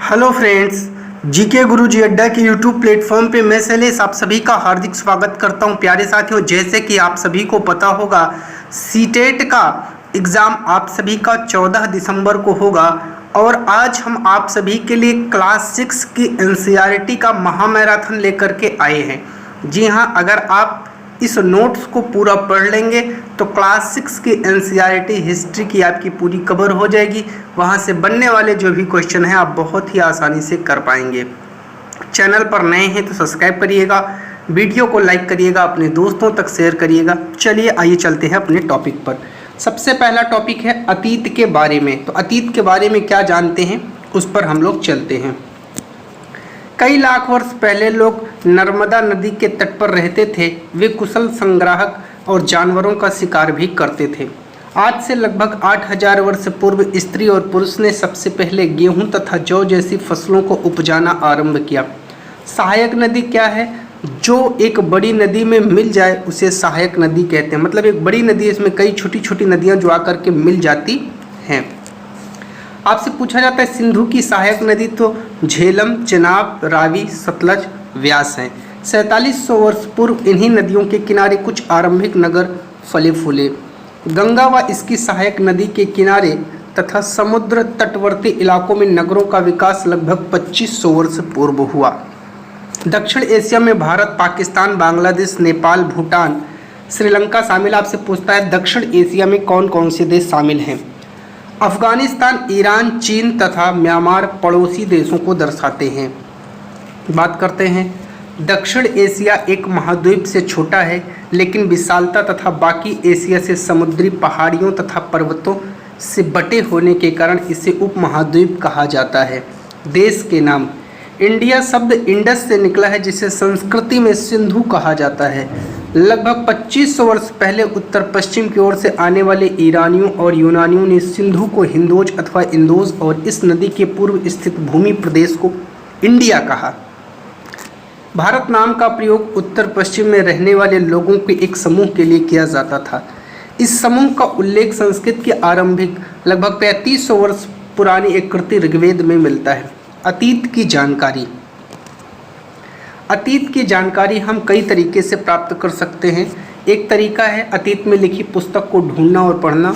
Hello friends, GK गुरुजी अड्डा के YouTube platform पे मैं शैलेश आप सभी का हार्दिक स्वागत करता हूं। प्यारे साथियों, जैसे कि आप सभी को पता होगा, सीटेट का एग्ज़ाम आप सभी का 14 दिसंबर को होगा और आज हम आप सभी के लिए क्लास 6 की एनसीईआरटी का महामैराथन लेकर के आए हैं। जी हाँ, अगर आप इस नोट्स को पूरा पढ़ लेंगे तो क्लास 6 की एनसीईआरटी हिस्ट्री की आपकी पूरी कवर हो जाएगी। वहाँ से बनने वाले जो भी क्वेश्चन हैं आप बहुत ही आसानी से कर पाएंगे। चैनल पर नए हैं तो सब्सक्राइब करिएगा, वीडियो को लाइक करिएगा, अपने दोस्तों तक शेयर करिएगा। चलिए आइए चलते हैं अपने टॉपिक पर। सबसे पहला टॉपिक है अतीत के बारे में। तो अतीत के बारे में क्या जानते हैं उस पर हम लोग चलते हैं। कई लाख वर्ष पहले लोग नर्मदा नदी के तट पर रहते थे। वे कुशल संग्राहक और जानवरों का शिकार भी करते थे। आज से लगभग 8000 वर्ष पूर्व स्त्री और पुरुष ने सबसे पहले गेहूं तथा जौ जैसी फसलों को उपजाना आरंभ किया। सहायक नदी क्या है? जो एक बड़ी नदी में मिल जाए उसे सहायक नदी कहते हैं। मतलब एक बड़ी नदी, इसमें कई छोटी छोटी नदियाँ जो आकर के मिल जाती हैं। आपसे पूछा जाता है सिंधु की सहायक नदी, तो झेलम, चेनाब, रावी, सतलज, व्यास हैं। 4700 वर्ष पूर्व इन्हीं नदियों के किनारे कुछ आरंभिक नगर फले फूले। गंगा व इसकी सहायक नदी के किनारे तथा समुद्र तटवर्ती इलाकों में नगरों का विकास लगभग 2500 वर्ष पूर्व हुआ। दक्षिण एशिया में भारत, पाकिस्तान, बांग्लादेश, नेपाल, भूटान, श्रीलंका शामिल। आपसे पूछता है दक्षिण एशिया में कौन कौन से देश शामिल हैं? अफगानिस्तान, ईरान, चीन तथा म्यांमार पड़ोसी देशों को दर्शाते हैं। बात करते हैं दक्षिण एशिया एक महाद्वीप से छोटा है, लेकिन विशालता तथा बाकी एशिया से समुद्री पहाड़ियों तथा पर्वतों से बटे होने के कारण इसे उपमहाद्वीप कहा जाता है। देश के नाम। इंडिया शब्द इंडस से निकला है, जिसे संस्कृति में सिंधु कहा जाता है। लगभग 2500 वर्ष पहले उत्तर पश्चिम की ओर से आने वाले ईरानियों और यूनानियों ने सिंधु को हिंदोज अथवा इंदोज और इस नदी के पूर्व स्थित भूमि प्रदेश को इंडिया कहा। भारत नाम का प्रयोग उत्तर पश्चिम में रहने वाले लोगों के एक समूह के लिए किया जाता था। इस समूह का उल्लेख संस्कृत की आरंभिक लगभग 3500 वर्ष पुरानी एक कृति ऋग्वेद में मिलता है। अतीत की जानकारी। अतीत की जानकारी हम कई तरीके से प्राप्त कर सकते हैं। एक तरीका है अतीत में लिखी पुस्तक को ढूंढना और पढ़ना।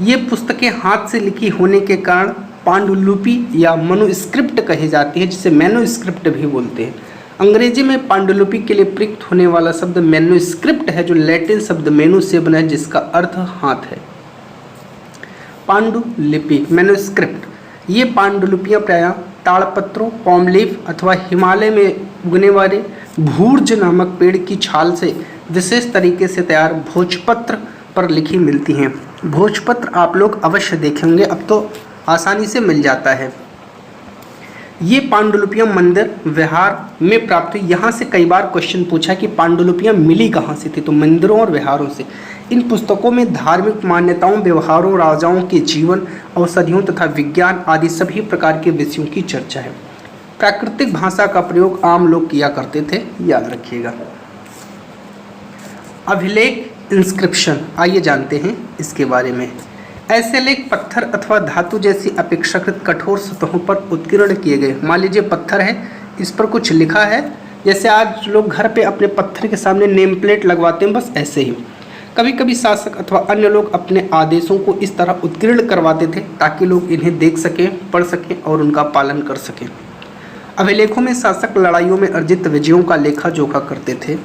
ये पुस्तकें हाथ से लिखी होने के कारण पांडुलिपि या मनुस्क्रिप्ट कही जाती है, जिसे मैन्युस्क्रिप्ट भी बोलते हैं। अंग्रेजी में पांडुलिपि के लिए प्रयुक्त होने वाला शब्द मैन्युस्क्रिप्ट है, जो लैटिन शब्द मेनू से बना है, जिसका अर्थ हाथ है। पांडुलिपि, मैन्युस्क्रिप्ट। ये पांडुलिपियाँ प्रायः ताड़पत्रों, पॉम लीफ अथवा हिमालय में उगने वाले भूर्ज नामक पेड़ की छाल से विशेष तरीके से तैयार भोजपत्र पर लिखी मिलती हैं। भोजपत्र आप लोग अवश्य देखेंगे, अब तो आसानी से मिल जाता है। ये पांडुलिपियाँ मंदिर विहार में प्राप्त हुई। यहाँ से कई बार क्वेश्चन पूछा कि पांडुलिपियाँ मिली कहाँ से थी, तो मंदिरों और विहारों से। इन पुस्तकों में धार्मिक मान्यताओं, व्यवहारों, राजाओं के जीवन, औषधियों तथा विज्ञान आदि सभी प्रकार के विषयों की चर्चा है। प्राकृतिक भाषा का प्रयोग आम लोग किया करते थे, याद रखिएगा। अभिलेख, इंस्क्रिप्शन, आइए जानते हैं इसके बारे में। ऐसे लेख पत्थर अथवा धातु जैसी अपेक्षाकृत कठोर सतहों पर उत्कीर्ण किए गए। मान लीजिए पत्थर है, इस पर कुछ लिखा है, जैसे आज लोग घर पे अपने पत्थर के सामने नेम प्लेट लगवाते हैं, बस ऐसे ही। कभी कभी शासक अथवा अन्य लोग अपने आदेशों को इस तरह उत्कीर्ण करवाते थे ताकि लोग इन्हें देख सकें, पढ़ सकें और उनका पालन कर सकें। अभिलेखों में शासक लड़ाइयों में अर्जित विजयों का लेखा जोखा करते थे।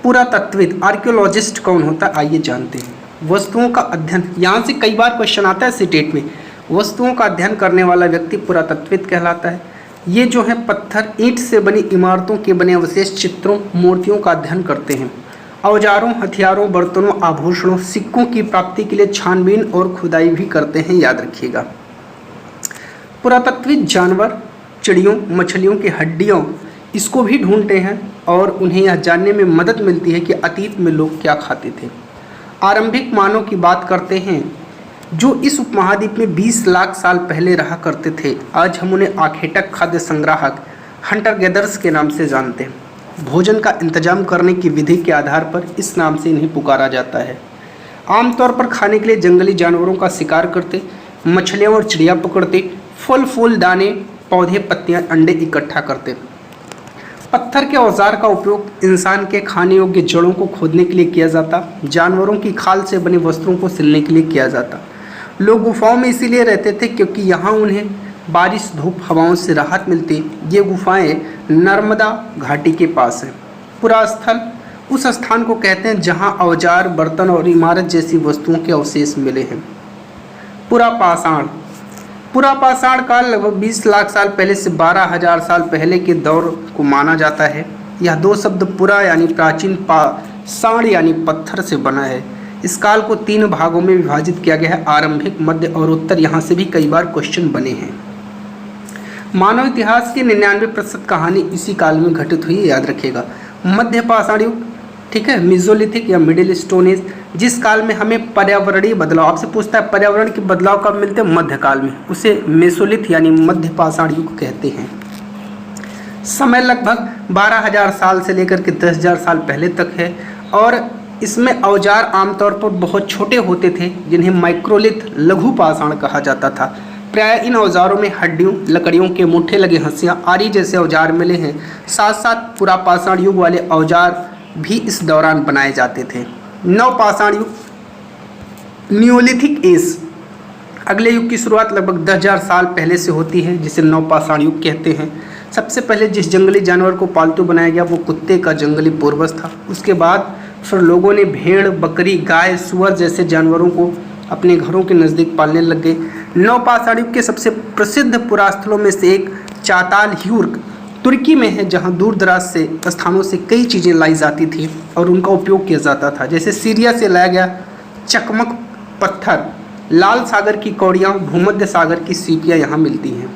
पुरातत्वविद, आर्कियोलॉजिस्ट कौन होता है, आइए जानते हैं। वस्तुओं का अध्ययन, यहाँ से कई बार क्वेश्चन आता है सीटेट में। वस्तुओं का अध्ययन करने वाला व्यक्ति पुरातत्वविद कहलाता है। ये जो है पत्थर, ईंट से बनी इमारतों के बने अवशेष, चित्रों, मूर्तियों का अध्ययन करते हैं। औजारों, हथियारों, बर्तनों, आभूषणों, सिक्कों की प्राप्ति के लिए छानबीन और खुदाई भी करते हैं, याद रखिएगा। पुरातत्वविद जानवर, चिड़ियों, मछलियों की हड्डियों, इसको भी ढूंढते हैं और उन्हें यह जानने में मदद मिलती है कि अतीत में लोग क्या खाते थे। आरंभिक मानव की बात करते हैं जो इस उपमहाद्वीप में 20 लाख साल पहले रहा करते थे। आज हम उन्हें आखेटक, खाद्य संग्राहक, हंटर गैदर्स के नाम से जानते हैं। भोजन का इंतजाम करने की विधि के आधार पर इस नाम से इन्हें पुकारा जाता है। आमतौर पर खाने के लिए जंगली जानवरों का शिकार करते, मछलियाँ और चिड़िया पकड़ते, फल फूल दाने पौधे पत्तियाँ अंडे इकट्ठा करते। पत्थर के औजार का उपयोग इंसान के खाने योग्य जड़ों को खोदने के लिए किया जाता, जानवरों की खाल से बनी वस्त्रों को सिलने के लिए किया जाता। लोग गुफाओं में इसीलिए रहते थे क्योंकि यहाँ उन्हें बारिश धूप हवाओं से राहत मिलती। ये गुफाएं नर्मदा घाटी के पास हैं। पुरा स्थल उस स्थान को कहते हैं जहाँ औजार, बर्तन और इमारत जैसी वस्तुओं के अवशेष मिले हैं। पुरा पाषाण काल लगभग 20 लाख साल पहले से 12,000 साल पहले के दौर को माना जाता है। यह दो शब्द पुरा यानी प्राचीन, पाषाण यानी पत्थर से बना है। इस काल को 3 भागों में विभाजित किया गया है, आरंभिक, मध्य और उत्तर। यहाँ से भी कई बार क्वेश्चन बने हैं। मानव इतिहास की 99% कहानी इसी काल में घटित हुई, याद रखिएगा। मध्य पाषाण युग, ठीक है, मेसोलिथिक या मिडिल स्टोन एज, जिस काल में हमें पर्यावरणीय बदलाव, आपसे पूछता है पर्यावरण के बदलाव कब मिलते हैं, मध्यकाल में, उसे मेसोलिथ यानी मध्य पाषाण युग कहते हैं। समय लगभग 12,000 साल से लेकर के 10,000 साल पहले तक है और इसमें औजार आमतौर पर बहुत छोटे होते थे जिन्हें माइक्रोलिथ, लघु पाषाण कहा जाता था। प्राय इन औजारों में हड्डियों, लकड़ियों के मुट्ठे लगे हंसियाँ, आरी जैसे औजार मिले हैं। साथ साथ पुरापाषाण युग वाले औजार भी इस दौरान बनाए जाते थे। नवपाषाण युग, नियोलिथिक एज, अगले युग की शुरुआत लगभग 10,000 साल पहले से होती है, जिसे नवपाषाण युग कहते हैं। सबसे पहले जिस जंगली जानवर को पालतू बनाया गया वो कुत्ते का जंगली पूर्वज था। उसके बाद फिर लोगों ने भेड़, बकरी, गाय, सुअर जैसे जानवरों को अपने घरों के नज़दीक पालने लग गए। नवपाषाण युग के सबसे प्रसिद्ध पुरास्थलों में से एक चाताल ह्यूर्क तुर्की में है, जहां दूर दराज से स्थानों से कई चीज़ें लाई जाती थी और उनका उपयोग किया जाता था। जैसे सीरिया से लाया गया चकमक पत्थर, लाल सागर की कौड़ियाँ, भूमध्य सागर की सीपियाँ यहाँ मिलती हैं।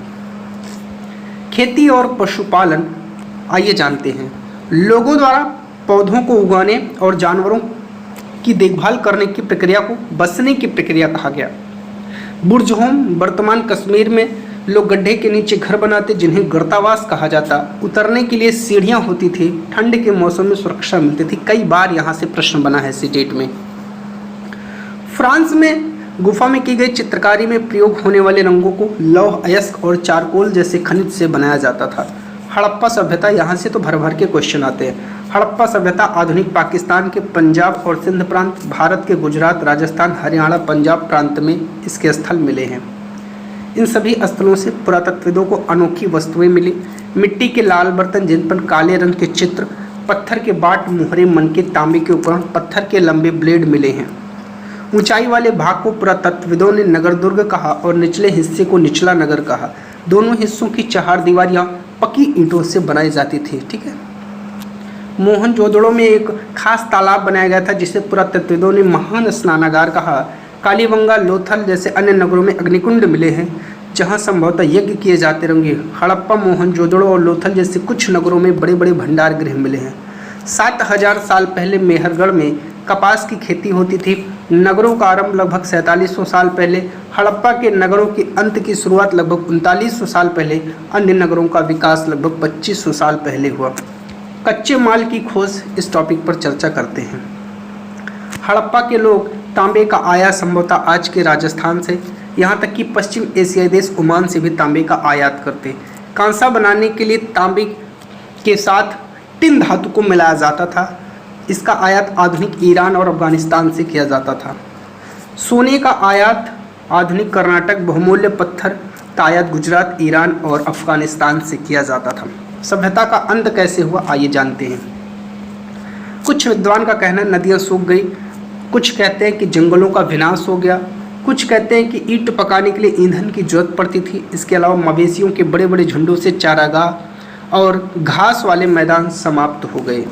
खेती और पशुपालन, आइए जानते हैं। लोगों द्वारा पौधों को उगाने और जानवरों की देखभाल करने की प्रक्रिया को बसने की प्रक्रिया कहा गया। बुर्ज होम, वर्तमान कश्मीर में लोग गड्ढे के नीचे घर बनाते जिन्हें गर्तावास कहा जाता। उतरने के लिए सीढ़ियां होती थी। ठंड के मौसम में सुरक्षा मिलती थी। कई बार यहाँ से प्रश्न बना है सीटेट में। फ्रांस में गुफा में की गई चित्रकारी में प्रयोग होने वाले रंगों को लौह अयस्क और चारकोल जैसे खनिज से बनाया जाता था। हड़प्पा सभ्यता, यहाँ से तो भर भर के क्वेश्चन आते हैं। हड़प्पा सभ्यता आधुनिक पाकिस्तान के पंजाब और सिंध प्रांत, भारत के गुजरात, राजस्थान, हरियाणा, पंजाब प्रांत में इसके स्थल मिले हैं। इन सभी स्थलों से पुरातत्वविदों को अनोखी वस्तुएं मिली। मिट्टी के लाल बर्तन जिन पर काले रंग के चित्र, पत्थर के बाट, मुहरे, मनके, तांबे के उपकरण, पत्थर के लंबे ब्लेड मिले हैं। ऊंचाई वाले भाग को पुरातत्वविदों ने नगर दुर्ग कहा और निचले हिस्से को निचला नगर कहा। दोनों हिस्सों की चहारदीवारियां पक्की ईंटों से बनाई जाती थी। ठीक है। मोहनजोदड़ो में एक खास तालाब बनाया गया था जिसे पुरातत्वविदों ने महान स्नानागार कहा। कालीबंगा, लोथल जैसे अन्य नगरों में अग्निकुंड मिले हैं जहां संभवतः यज्ञ किए जाते होंगे। हड़प्पा, मोहनजोदड़ो और लोथल जैसे कुछ नगरों में बड़े बड़े भंडार गृह मिले हैं। 7,000 साल पहले मेहरगढ़ में कपास की खेती होती थी। नगरों का आरंभ लगभग 4700 साल पहले, हड़प्पा के नगरों के अंत की शुरुआत लगभग 3900 साल पहले, अन्य नगरों का विकास लगभग 2500 साल पहले हुआ। कच्चे माल की खोज, इस टॉपिक पर चर्चा करते हैं। हड़प्पा के लोग तांबे का आयात संभवतः आज के राजस्थान से, यहाँ तक कि पश्चिम एशियाई देश ओमान से भी तांबे का आयात करते। कांसा बनाने के लिए तांबे के साथ टिन धातु को मिलाया जाता था। इसका आयात आधुनिक ईरान और अफगानिस्तान से किया जाता था। सोने का आयात आधुनिक कर्नाटक, बहुमूल्य पत्थर का आयात गुजरात, ईरान और अफगानिस्तान से किया जाता था। सभ्यता का अंत कैसे हुआ, आइए जानते हैं। कुछ विद्वान का कहना है नदियाँ सूख गई, कुछ कहते हैं कि जंगलों का विनाश हो गया, कुछ कहते हैं कि ईंट पकाने के लिए ईंधन की जरूरत पड़ती थी। इसके अलावा मवेशियों के बड़े बड़े झुंडों से चारागाह और घास वाले मैदान समाप्त हो गए।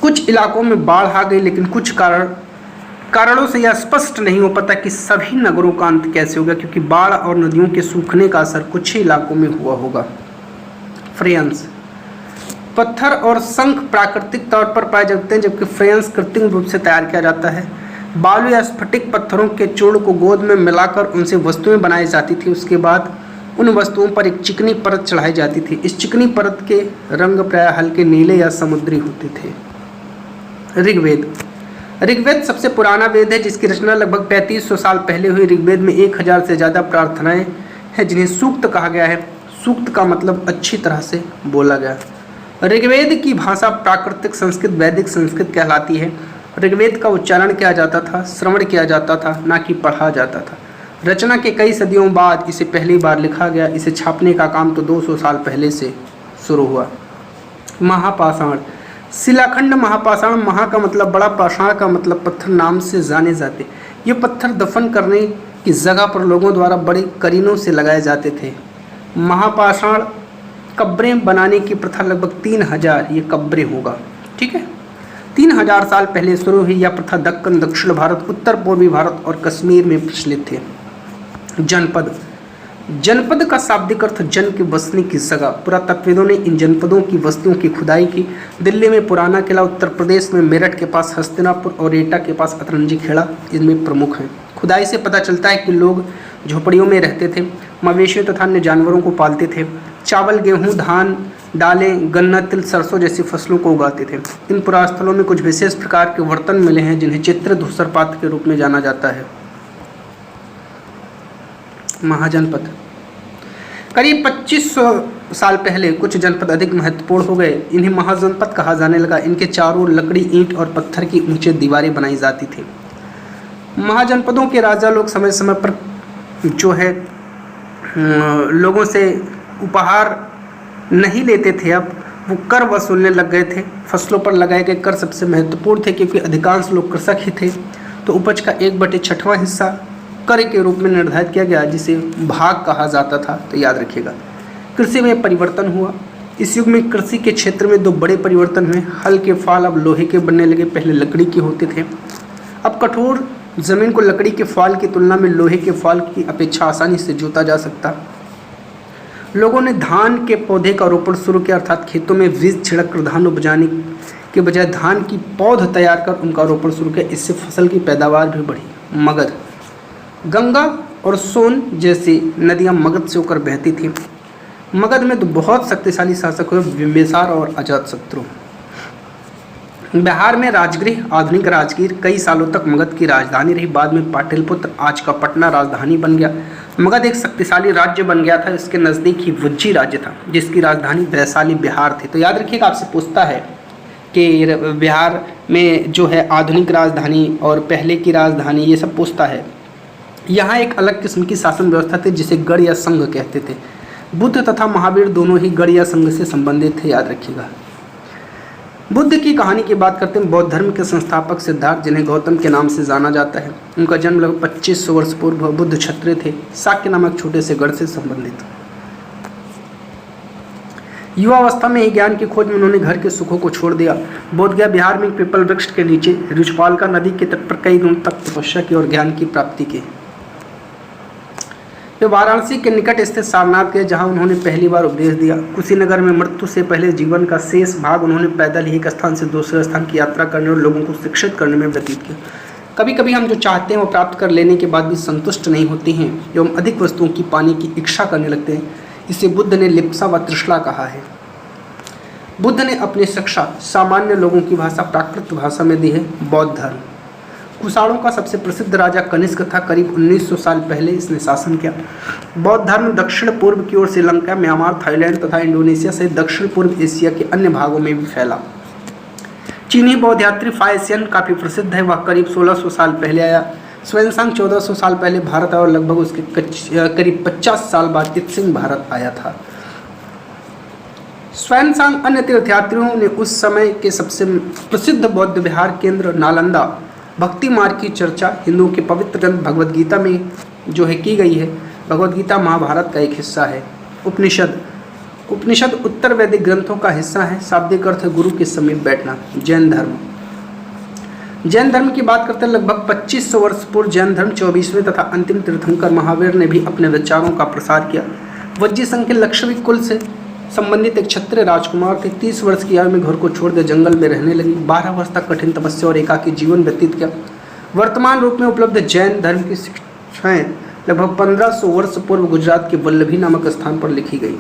कुछ इलाकों में बाढ़ आ गई, लेकिन कुछ कारणों से यह स्पष्ट नहीं हो पाता कि सभी नगरों का अंत कैसे होगा, क्योंकि बाढ़ और नदियों के सूखने का असर कुछ ही इलाकों में हुआ होगा। फ्रेयंस, पत्थर और शंख प्राकृतिक तौर पर पाए जाते हैं, जबकि फ्रेयंस कृत्रिम रूप से तैयार किया जाता है। बालू या स्फटिक पत्थरों के चूर्ण को गोंद में मिलाकर उनसे वस्तुएं बनाई जाती थी। उसके बाद उन वस्तुओं पर एक चिकनी परत चढ़ाई जाती थी। इस चिकनी परत के रंग प्रायः हल्के नीले या समुद्री होते थे। ऋग्वेद, ऋग्वेद सबसे पुराना वेद है जिसकी रचना लगभग 3500 साल पहले हुई। ऋग्वेद में 1000 से ज़्यादा प्रार्थनाएं हैं जिन्हें सूक्त कहा गया है। सूक्त का मतलब अच्छी तरह से बोला गया। ऋग्वेद की भाषा प्राकृतिक संस्कृत वैदिक संस्कृत कहलाती है। ऋग्वेद का उच्चारण किया जाता था, श्रवण किया जाता था, ना कि पढ़ा जाता था। रचना के कई सदियों बाद इसे पहली बार लिखा गया। इसे छापने का काम तो 200 साल पहले से शुरू हुआ। महापाषाण, शिलाखंड महापाषाण, महा का मतलब बड़ा, पाषाण का मतलब पत्थर नाम से जाने जाते। ये पत्थर दफन करने की जगह पर लोगों द्वारा बड़े करीनों से लगाए जाते थे। महापाषाण कब्रें बनाने की प्रथा लगभग 3000 ये कब्रें होगा, ठीक है, 3000 साल पहले शुरू हुई। यह प्रथा दक्कन, दक्षिण भारत, उत्तर पूर्वी भारत और कश्मीर में प्रचलित थे। जनपद, जनपद का शाब्दिक अर्थ जन के बसने की जगह। पुरातत्वविदों ने इन जनपदों की बस्तियों की खुदाई की। दिल्ली में पुराना किला, उत्तर प्रदेश में मेरठ के पास हस्तिनापुर और एटा के पास अतरंजी खेड़ा इनमें प्रमुख हैं। खुदाई से पता चलता है कि लोग झोपड़ियों में रहते थे, मवेशियों तथा अन्य जानवरों को पालते थे, चावल, गेहूँ, धान, दालें, गन्ना, तिल, सरसों जैसी फसलों को उगाते थे। इन पुरास्थलों में कुछ विशेष प्रकार के बर्तन मिले हैं जिन्हें चित्र धूसर पात्र के रूप में जाना जाता है। महाजनपद, करीब 2500 साल पहले कुछ जनपद अधिक महत्वपूर्ण हो गए। इन्हें महाजनपद कहा जाने लगा। इनके चारों ओर लकड़ी, ईंट और पत्थर की ऊंचे दीवारें बनाई जाती थी। महाजनपदों के राजा लोग समय समय पर जो है लोगों से उपहार नहीं लेते थे, अब वो कर वसूलने लग गए थे। फसलों पर लगाए गए कर सबसे महत्वपूर्ण थे क्योंकि अधिकांश लोग कृषक ही थे। तो उपज का 1/6वां हिस्सा कर के रूप में निर्धारित किया गया जिसे भाग कहा जाता था। तो याद रखिएगा। कृषि में परिवर्तन हुआ। इस युग में कृषि के क्षेत्र में 2 बड़े परिवर्तन हुए। हल के फाल अब लोहे के बनने लगे, पहले लकड़ी के होते थे। अब कठोर जमीन को लकड़ी के फाल की तुलना में लोहे के फाल की अपेक्षा आसानी से जोता जा सकता। लोगों ने धान के पौधे का रोपण शुरू किया, अर्थात खेतों में बीज छिड़क कर धान उपजाने के बजाय धान की पौध तैयार कर उनका रोपण शुरू किया। इससे फसल की पैदावार भी बढ़ी। मगध, गंगा और सोन जैसी नदियां मगध से होकर बहती थी। मगध में तो बहुत शक्तिशाली शासक हुए, बिंबिसार और अजातशत्रु। बिहार में राजगृह, आधुनिक राजगीर, कई सालों तक मगध की राजधानी रही। बाद में पाटलिपुत्र, आज का पटना, राजधानी बन गया। मगध एक शक्तिशाली राज्य बन गया था। इसके नज़दीक ही वज्जी राज्य था जिसकी राजधानी वैशाली बिहार थी। तो याद रखिएगा, आपसे पूछता है कि बिहार में जो है आधुनिक राजधानी और पहले की राजधानी, ये सब पूछता है। यहाँ एक अलग किस्म की शासन व्यवस्था थी जिसे गढ़ या संघ कहते थे। बुद्ध तथा महावीर दोनों ही गढ़ या संघ से संबंधित थे, याद रखिएगा। बुद्ध की कहानी की बात करते हैं। बौद्ध धर्म के संस्थापक सिद्धार्थ, जिन्हें गौतम के नाम से जाना जाता है, उनका जन्म लगभग 2500 वर्ष पूर्व हुआ। बुद्ध क्षत्रिय थे। शाक्य नामक छोटे से गढ़ से संबंधित। युवावस्था में ही ज्ञान की खोज में उन्होंने घर के सुखों को छोड़ दिया। बोध गया बिहार में पीपल वृक्ष के नीचे रुचपालका नदी के तट पर कई दिनों तक तपस्या की और ज्ञान की प्राप्ति की। वे वाराणसी के निकट स्थित सारनाथ गए जहां उन्होंने पहली बार उपदेश दिया। कुशीनगर में मृत्यु से पहले जीवन का शेष भाग उन्होंने पैदल ही एक स्थान से दूसरे स्थान की यात्रा करने और लोगों को शिक्षित करने में व्यतीत किया। कभी कभी हम जो चाहते हैं वो प्राप्त कर लेने के बाद भी संतुष्ट नहीं होते हैं एवं अधिक वस्तुओं की पाने की इच्छा करने लगते हैं। इसे बुद्ध ने लिप्सा व तृष्णा कहा है। बुद्ध ने अपनी शिक्षा सामान्य लोगों की भाषा प्राकृत भाषा में दी है। बौद्ध धर्म, कुषाणों का सबसे प्रसिद्ध राजा कनिष्क था। करीब 1900 साल पहले इसने शासन किया। बौद्ध धर्म दक्षिण पूर्व की ओर श्रीलंका, म्यांमार, थाईलैंड तथा इंडोनेशिया सहित दक्षिण पूर्व एशिया के अन्य भागों में भी फैला। चीनी बौद्ध यात्री फायसियन काफ़ी प्रसिद्ध है। वह करीब 1600 साल पहले आया। स्वयंसांग 1400 साल पहले भारत आया और लगभग उसके करीब 50 साल बाद इत्सिंग भारत आया था। स्वयंसांग अन्य तीर्थयात्रियों ने उस समय के सबसे प्रसिद्ध बौद्ध विहार केंद्र नालंदा भक्ति मार्ग की चर्चा हिंदुओं के पवित्र ग्रंथ भगवद गीता में जो है की गई है। भगवद गीता महाभारत का एक हिस्सा है। उपनिषद उत्तर वैदिक ग्रंथों का हिस्सा है। शाब्दिक अर्थ है गुरु के समीप बैठना। जैन धर्म की बात करते हैं। लगभग 2500 वर्ष पूर्व जैन धर्म 24वें तथा अंतिम तीर्थंकर महावीर ने भी अपने विचारों का प्रसार किया। वज्जी संघ के लक्षवी कुल से संबंधित एक क्षत्रिय राजकुमार थे। 30 वर्ष की आयु में घर को छोड़ दे जंगल में रहने लगी। 12 वर्ष तक कठिन तपस्या और एकाकी जीवन व्यतीत किया। वर्तमान रूप में उपलब्ध जैन धर्म की शिक्षाएं लगभग 1500 वर्ष पूर्व गुजरात के वल्लभी नामक स्थान पर लिखी गई।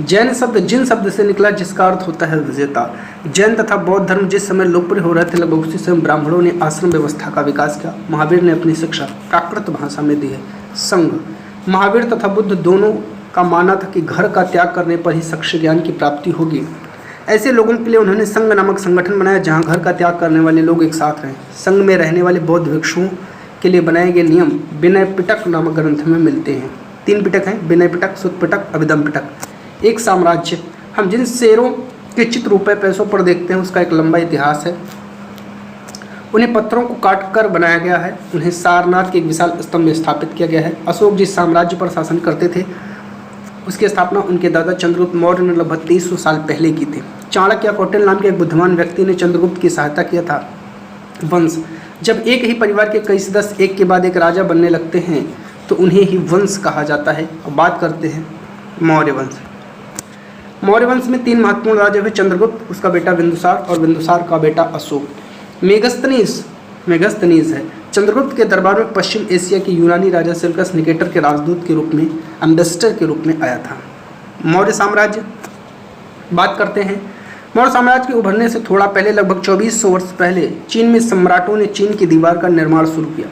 जैन शब्द जिन शब्द से निकला जिसका अर्थ होता है विजेता। जैन तथा बौद्ध धर्म जिस समय लोकप्रिय हो रहे थे लगभग उसी समय ब्राह्मणों ने आश्रम व्यवस्था का विकास किया। महावीर ने अपनी शिक्षा प्राकृत भाषा में दी है। संघ, महावीर तथा बुद्ध दोनों का मानना था कि घर का त्याग करने पर ही साक्ष्य ज्ञान की प्राप्ति होगी। ऐसे लोगों के लिए उन्होंने संघ नामक संगठन बनाया जहां घर का त्याग करने वाले लोग एक साथ रहें। संघ में रहने वाले बौद्ध भिक्षुओं के लिए बनाए गए नियम विनय पिटक नामक ग्रंथ में मिलते हैं। 3 पिटक हैं, विनय पिटक, सुत्त पिटक, अभिधम पिटक। एक साम्राज्य, हम जिन शेरों के चित्र रुपए पैसों पर देखते हैं उसका एक लंबा इतिहास है। उन्हें पत्थरों को काट कर बनाया गया है। उन्हें सारनाथ के एक विशाल स्तंभ में स्थापित किया गया है। अशोक जिस साम्राज्य पर शासन करते थे उसकी स्थापना उनके दादा चंद्रगुप्त मौर्य ने लगभग 2300 साल पहले की थी। चाणक्य कौटिल्य नाम के एक बुद्धिमान व्यक्ति ने चंद्रगुप्त की सहायता किया था। वंश, जब एक ही परिवार के कई सदस्य एक के बाद एक राजा बनने लगते हैं तो उन्हें ही वंश कहा जाता है। अब बात करते हैं मौर्य वंश। मौर्य वंश में 3 महत्वपूर्ण राजा हुए, चंद्रगुप्त, उसका बेटा बिंदुसार और बिंदुसार का बेटा अशोक। मेगस्थनीज है। चंद्रगुप्त के दरबार में पश्चिम एशिया के यूनानी राजा सेल्कस निकेटर के राजदूत के रूप में, एम्बेसडर के रूप में आया था। मौर्य साम्राज्य, बात करते हैं मौर्य साम्राज्य के उभरने से थोड़ा पहले लगभग 2400 वर्ष पहले चीन में सम्राटों ने चीन की दीवार का निर्माण शुरू किया।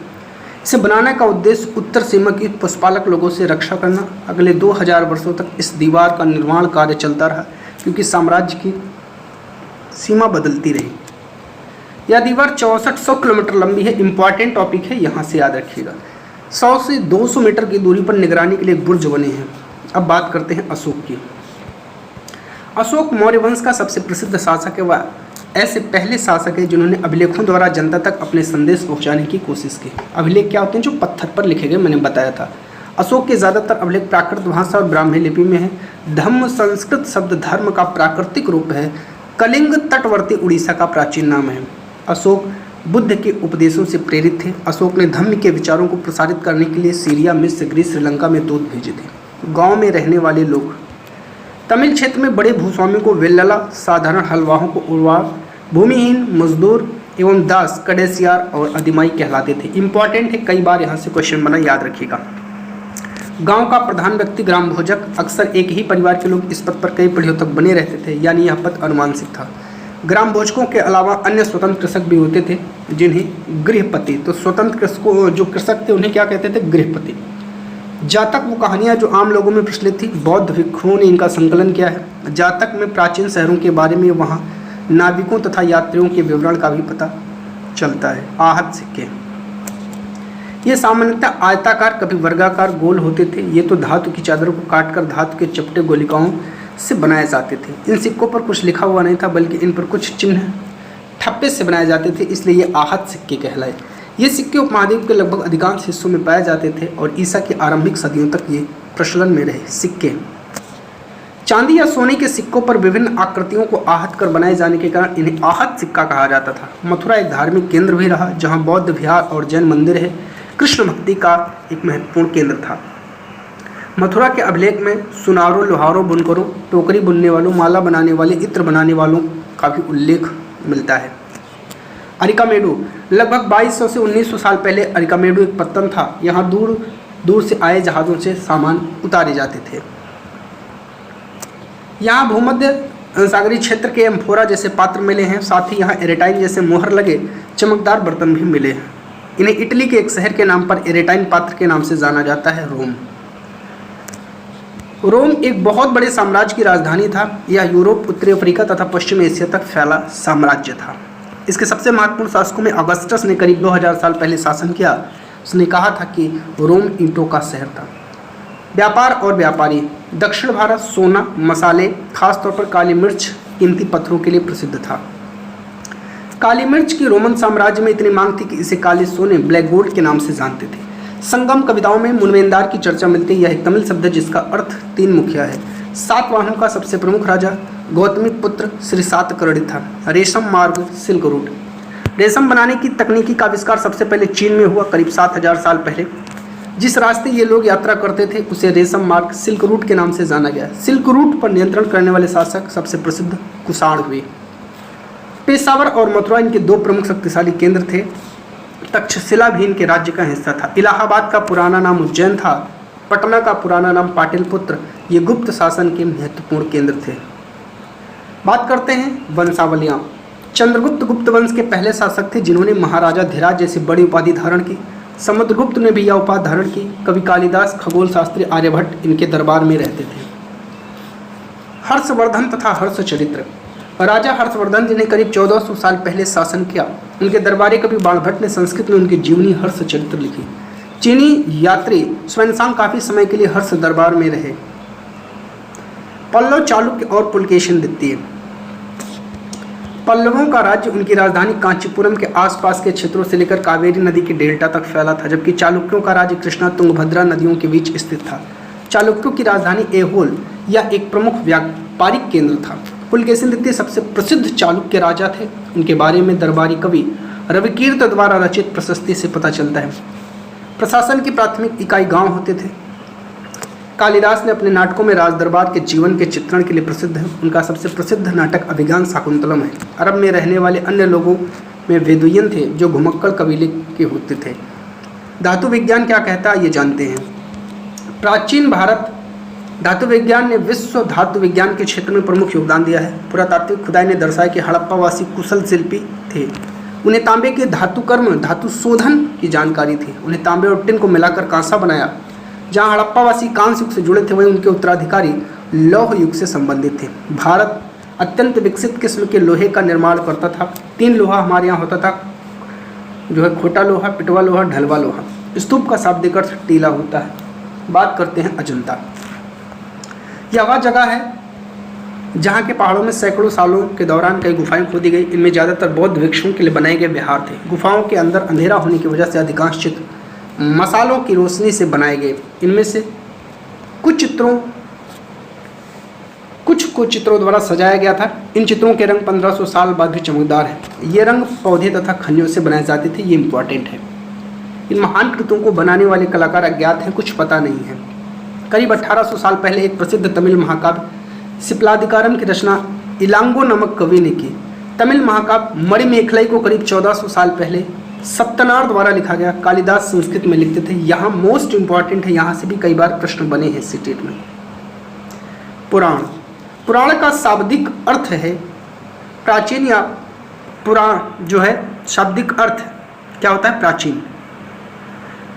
इसे बनाने का उद्देश्य उत्तर सीमा की पशुपालक लोगों से रक्षा करना। अगले 2000 वर्षों तक इस दीवार का निर्माण कार्य चलता रहा क्योंकि साम्राज्य की सीमा बदलती रही। यह दीवार 6400 किलोमीटर लंबी है। इंपॉर्टेंट टॉपिक है, यहाँ से याद रखिएगा। 100 से 200 मीटर की दूरी पर निगरानी के लिए बुर्ज बने हैं। अब बात करते हैं अशोक की। अशोक मौर्य वंश का सबसे प्रसिद्ध शासक है। वह ऐसे पहले शासक है जिन्होंने अभिलेखों द्वारा जनता तक अपने संदेश पहुंचाने की कोशिश की। अभिलेख क्या होते हैं? जो पत्थर पर लिखे गए, मैंने बताया था। अशोक के ज़्यादातर अभिलेख प्राकृत भाषा और ब्राह्मी लिपि में है। धम्म संस्कृत शब्द धर्म का प्राकृतिक रूप है। कलिंग तटवर्ती उड़ीसा का प्राचीन नाम है। अशोक बुद्ध के उपदेशों से प्रेरित थे। अशोक ने धम्म के विचारों को प्रसारित करने के लिए सीरिया, मिस्र, ग्रीस, श्रीलंका में दूत भेजे थे। गांव में रहने वाले लोग, तमिल क्षेत्र में बड़े भूस्वामियों को वेल्लला, साधारण हलवाहों को उर्वार, भूमिहीन मजदूर एवं दास कडेसियार और अधिमाई कहलाते थे। इंपॉर्टेंट है, कई बार यहाँ से क्वेश्चन बना, याद रखिएगा। गांव का प्रधान व्यक्ति ग्राम भोजक, अक्सर एक ही परिवार के लोग इस पद पर कई पीढ़ियों तक बने रहते थे, यानी यह पद अनुमानसिक था। ग्राम भोजकों के अलावा अन्य स्वतंत्र कृषक भी होते थे जिन्हें गृहपति, तो स्वतंत्र कृषकों जो कृषक थे उन्हें क्या कहते थे? गृहपति। जातक, वो कहानियाँ जो आम लोगों में प्रचलित थी, बौद्ध भिक्षुओं ने इनका संकलन किया है। जातक में प्राचीन शहरों के बारे में, वहाँ नाविकों तथा यात्रियों के विवरण का भी पता चलता है। आहत सिक्के, ये सामान्यतः आयताकार, कभी वर्गाकार, गोल होते थे। ये तो धातु की चादरों को काटकर धातु के चपटे गोलिकाओं से बनाए जाते थे। इन सिक्कों पर कुछ लिखा हुआ नहीं था, बल्कि इन पर कुछ चिन्ह ठप्पे से बनाए जाते थे, इसलिए ये आहत सिक्के कहलाए। ये सिक्के उपमहाद्वीप के लगभग अधिकांश हिस्सों में पाए जाते थे और ईसा की आरंभिक सदियों तक ये प्रचलन में रहे। सिक्के, चांदी या सोने के सिक्कों पर विभिन्न आकृतियों को आहत कर बनाए जाने के कारण इन्हें आहत सिक्का कहा जाता था। मथुरा एक धार्मिक केंद्र भी रहा, जहाँ बौद्ध विहार और जैन मंदिर है। कृष्ण भक्ति का एक महत्वपूर्ण केंद्र था। मथुरा के अभिलेख में सुनारों, लोहारों, बुनकरों, टोकरी बुनने वालों, माला बनाने वाले, इत्र बनाने वालों का भी उल्लेख मिलता है। अरिकामेडू, लगभग 2200 से 1900 साल पहले अरिकामेडू एक पत्तन था। यहाँ दूर दूर से आए जहाज़ों से सामान उतारे जाते थे। यहाँ भूमध्य सागरीय क्षेत्र के एम्फोरा जैसे पात्र मिले हैं। साथ ही यहाँ एरेटाइन जैसे मोहर लगे चमकदार बर्तन भी मिले हैं। इन्हें इटली के एक शहर के नाम पर एरेटाइन पात्र के नाम से जाना जाता है, रोम। रोम एक बहुत बड़े साम्राज्य की राजधानी था। यह यूरोप, उत्तरी अफ्रीका तथा पश्चिम एशिया तक फैला साम्राज्य था। इसके सबसे महत्वपूर्ण शासकों में अगस्टस ने करीब 2000 साल पहले शासन किया। उसने कहा था कि रोम ईंटों का शहर था। व्यापार और व्यापारी, दक्षिण भारत सोना, मसाले, खासतौर पर काली मिर्च, कीमती पत्थरों के लिए प्रसिद्ध था। काली मिर्च की रोमन साम्राज्य में इतनी मांग थी कि इसे काले सोने, ब्लैक गोल्ड के नाम से जानते थे। संगम कविताओं में मुनवेंदार की चर्चा मिलती है। यह एक तमिल शब्द है जिसका अर्थ 3 मुखिया है। सातवाहनों का सबसे प्रमुख राजा गौतमी पुत्र श्री सातकर्णी था। रेशम मार्ग, सिल्क रूट, रेशम बनाने की तकनीकी का आविष्कार सबसे पहले चीन में हुआ, करीब 7000 साल पहले। जिस रास्ते ये लोग यात्रा करते थे उसे रेशम मार्ग, सिल्क रूट के नाम से जाना गया। सिल्क रूट पर नियंत्रण करने वाले शासक सबसे प्रसिद्ध कुषाण हुए। पेशावर और मथुरा इनके 2 प्रमुख शक्तिशाली केंद्र थे। तक्षशिला भी इनके राज्य का हिस्सा था। इलाहाबाद का पुराना नाम उज्जैन था। पटना का पुराना नाम पाटलिपुत्र, ये गुप्त शासन के महत्वपूर्ण केंद्र थे। बात करते हैं वंशावलियाँ। चंद्रगुप्त गुप्त वंश के पहले शासक थे जिन्होंने महाराजा धीराज जैसी बड़ी उपाधि धारण की। समुद्रगुप्त ने भी यह उपाधि धारण की। कवि कालिदास, खगोल शास्त्री आर्यभट्ट इनके दरबार में रहते थे। हर्षवर्धन तथा हर्षचरित्र। राजा हर्षवर्धन जिन्हें करीब 1400 साल पहले शासन किया, उनके दरबारी कवि बाणभट्ट ने संस्कृत में उनकी जीवनी हर्षचरित्र लिखी। चीनी यात्री स्वानसांग काफी समय के लिए हर्ष दरबार में रहे। पल्लव, चालुक्य और पुलकेशिन द्वितीय। पल्लवों का राज्य उनकी राजधानी कांचीपुरम के आसपास के क्षेत्रों से लेकर कावेरी नदी के डेल्टा तक फैला था, जबकि चालुक्यों का राज्य कृष्णा तुंगभद्रा नदियों के बीच स्थित था। चालुक्यों की राजधानी ऐहोल यह एक प्रमुख व्यापारिक केंद्र था। पुलकेशिन द्वितीय सबसे प्रसिद्ध चालुक्य राजा थे। उनके बारे में दरबारी कवि रविकीर्त द्वारा रचित प्रशस्ति से पता चलता है। प्रशासन की प्राथमिक इकाई गांव होते थे। कालिदास ने अपने नाटकों में राज दरबार के जीवन के चित्रण के लिए प्रसिद्ध है। उनका सबसे प्रसिद्ध नाटक अभिज्ञान शाकुंतलम है। अरब में रहने वाले अन्य लोगों में वेदुयन थे जो घुमक्कड़ कबीले के होते थे। धातु विज्ञान क्या कहता है ये जानते हैं। प्राचीन भारत धातु विज्ञान ने विश्व धातु विज्ञान के क्षेत्र में प्रमुख योगदान दिया है। पुरातात्विक खुदाई ने दर्शाया कि हड़प्पावासी कुशल शिल्पी थे। उन्हें तांबे के धातु कर्म, धातु शोधन की जानकारी थी। उन्हें तांबे और टिन को मिलाकर कांसा बनाया। जहाँ हड़प्पावासी कांस्य युग से जुड़े थे, वहीं उनके उत्तराधिकारी लौह युग से संबंधित थे। भारत अत्यंत विकसित किस्म के लोहे का निर्माण करता था। 3 लोहा हमारे यहाँ होता था, जो है खोटा लोहा, पिटवा लोहा, ढलवा लोहा। स्तूप का शाब्दिक अर्थ टीला होता है। बात करते हैं अजंता। यह वह जगह है जहाँ के पहाड़ों में सैकड़ों सालों के दौरान कई गुफाएं खोदी गई। इनमें ज़्यादातर बौद्ध भिक्षुओं के लिए बनाए गए विहार थे। गुफाओं के अंदर अंधेरा होने की वजह से अधिकांश चित्र मसालों की रोशनी से बनाए गए। इनमें से कुछ को चित्रों द्वारा सजाया गया था। इन चित्रों के रंग 1500 साल बाद भी चमकदार है। ये रंग पौधे तथा खनिजों से बनाए जाते थे। ये इंपॉर्टेंट है। इन महान कृतों को बनाने वाले कलाकार अज्ञात हैं, कुछ पता नहीं है। करीब 1800 साल पहले एक प्रसिद्ध तमिल महाकाव्य सिप्लादिकारम की रचना इलांगो नामक कवि ने की। तमिल महाकाव्य मणिमेखलाई को करीब 1400 साल पहले सप्तनार द्वारा लिखा गया। कालिदास संस्कृत में लिखते थे। यहाँ मोस्ट इंपॉर्टेंट है, यहाँ से भी कई बार प्रश्न बने हैं सीटेट में। पुराण। पुराण का शाब्दिक अर्थ है प्राचीन, या पुराण जो है शाब्दिक अर्थ क्या होता है? प्राचीन।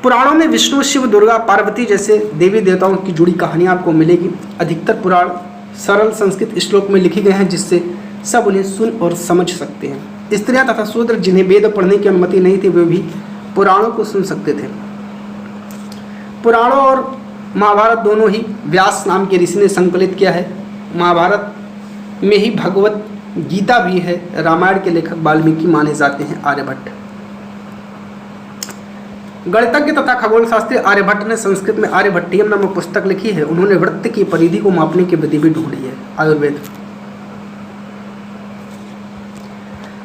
पुराणों में विष्णु, शिव, दुर्गा, पार्वती जैसे देवी देवताओं की जुड़ी कहानियाँ आपको मिलेगी। अधिकतर पुराण सरल संस्कृत श्लोक में लिखे गए हैं, जिससे सब उन्हें सुन और समझ सकते हैं। स्त्रियां तथा शूद्र जिन्हें वेद पढ़ने की अनुमति नहीं थी, वे भी पुराणों को सुन सकते थे। पुराणों और महाभारत दोनों ही व्यास नाम के ऋषि ने संकलित किया है। महाभारत में ही भगवत गीता भी है। रामायण के लेखक वाल्मीकि माने जाते हैं आर्यभट्ट। गणितज्ञ तथा खगोल शास्त्री आर्यभट्ट ने संस्कृत में आर्यभट्टियम नामक पुस्तक लिखी है। उन्होंने वृत्त की परिधि को मापने की विधि भी ढूंढी है। आयुर्वेद।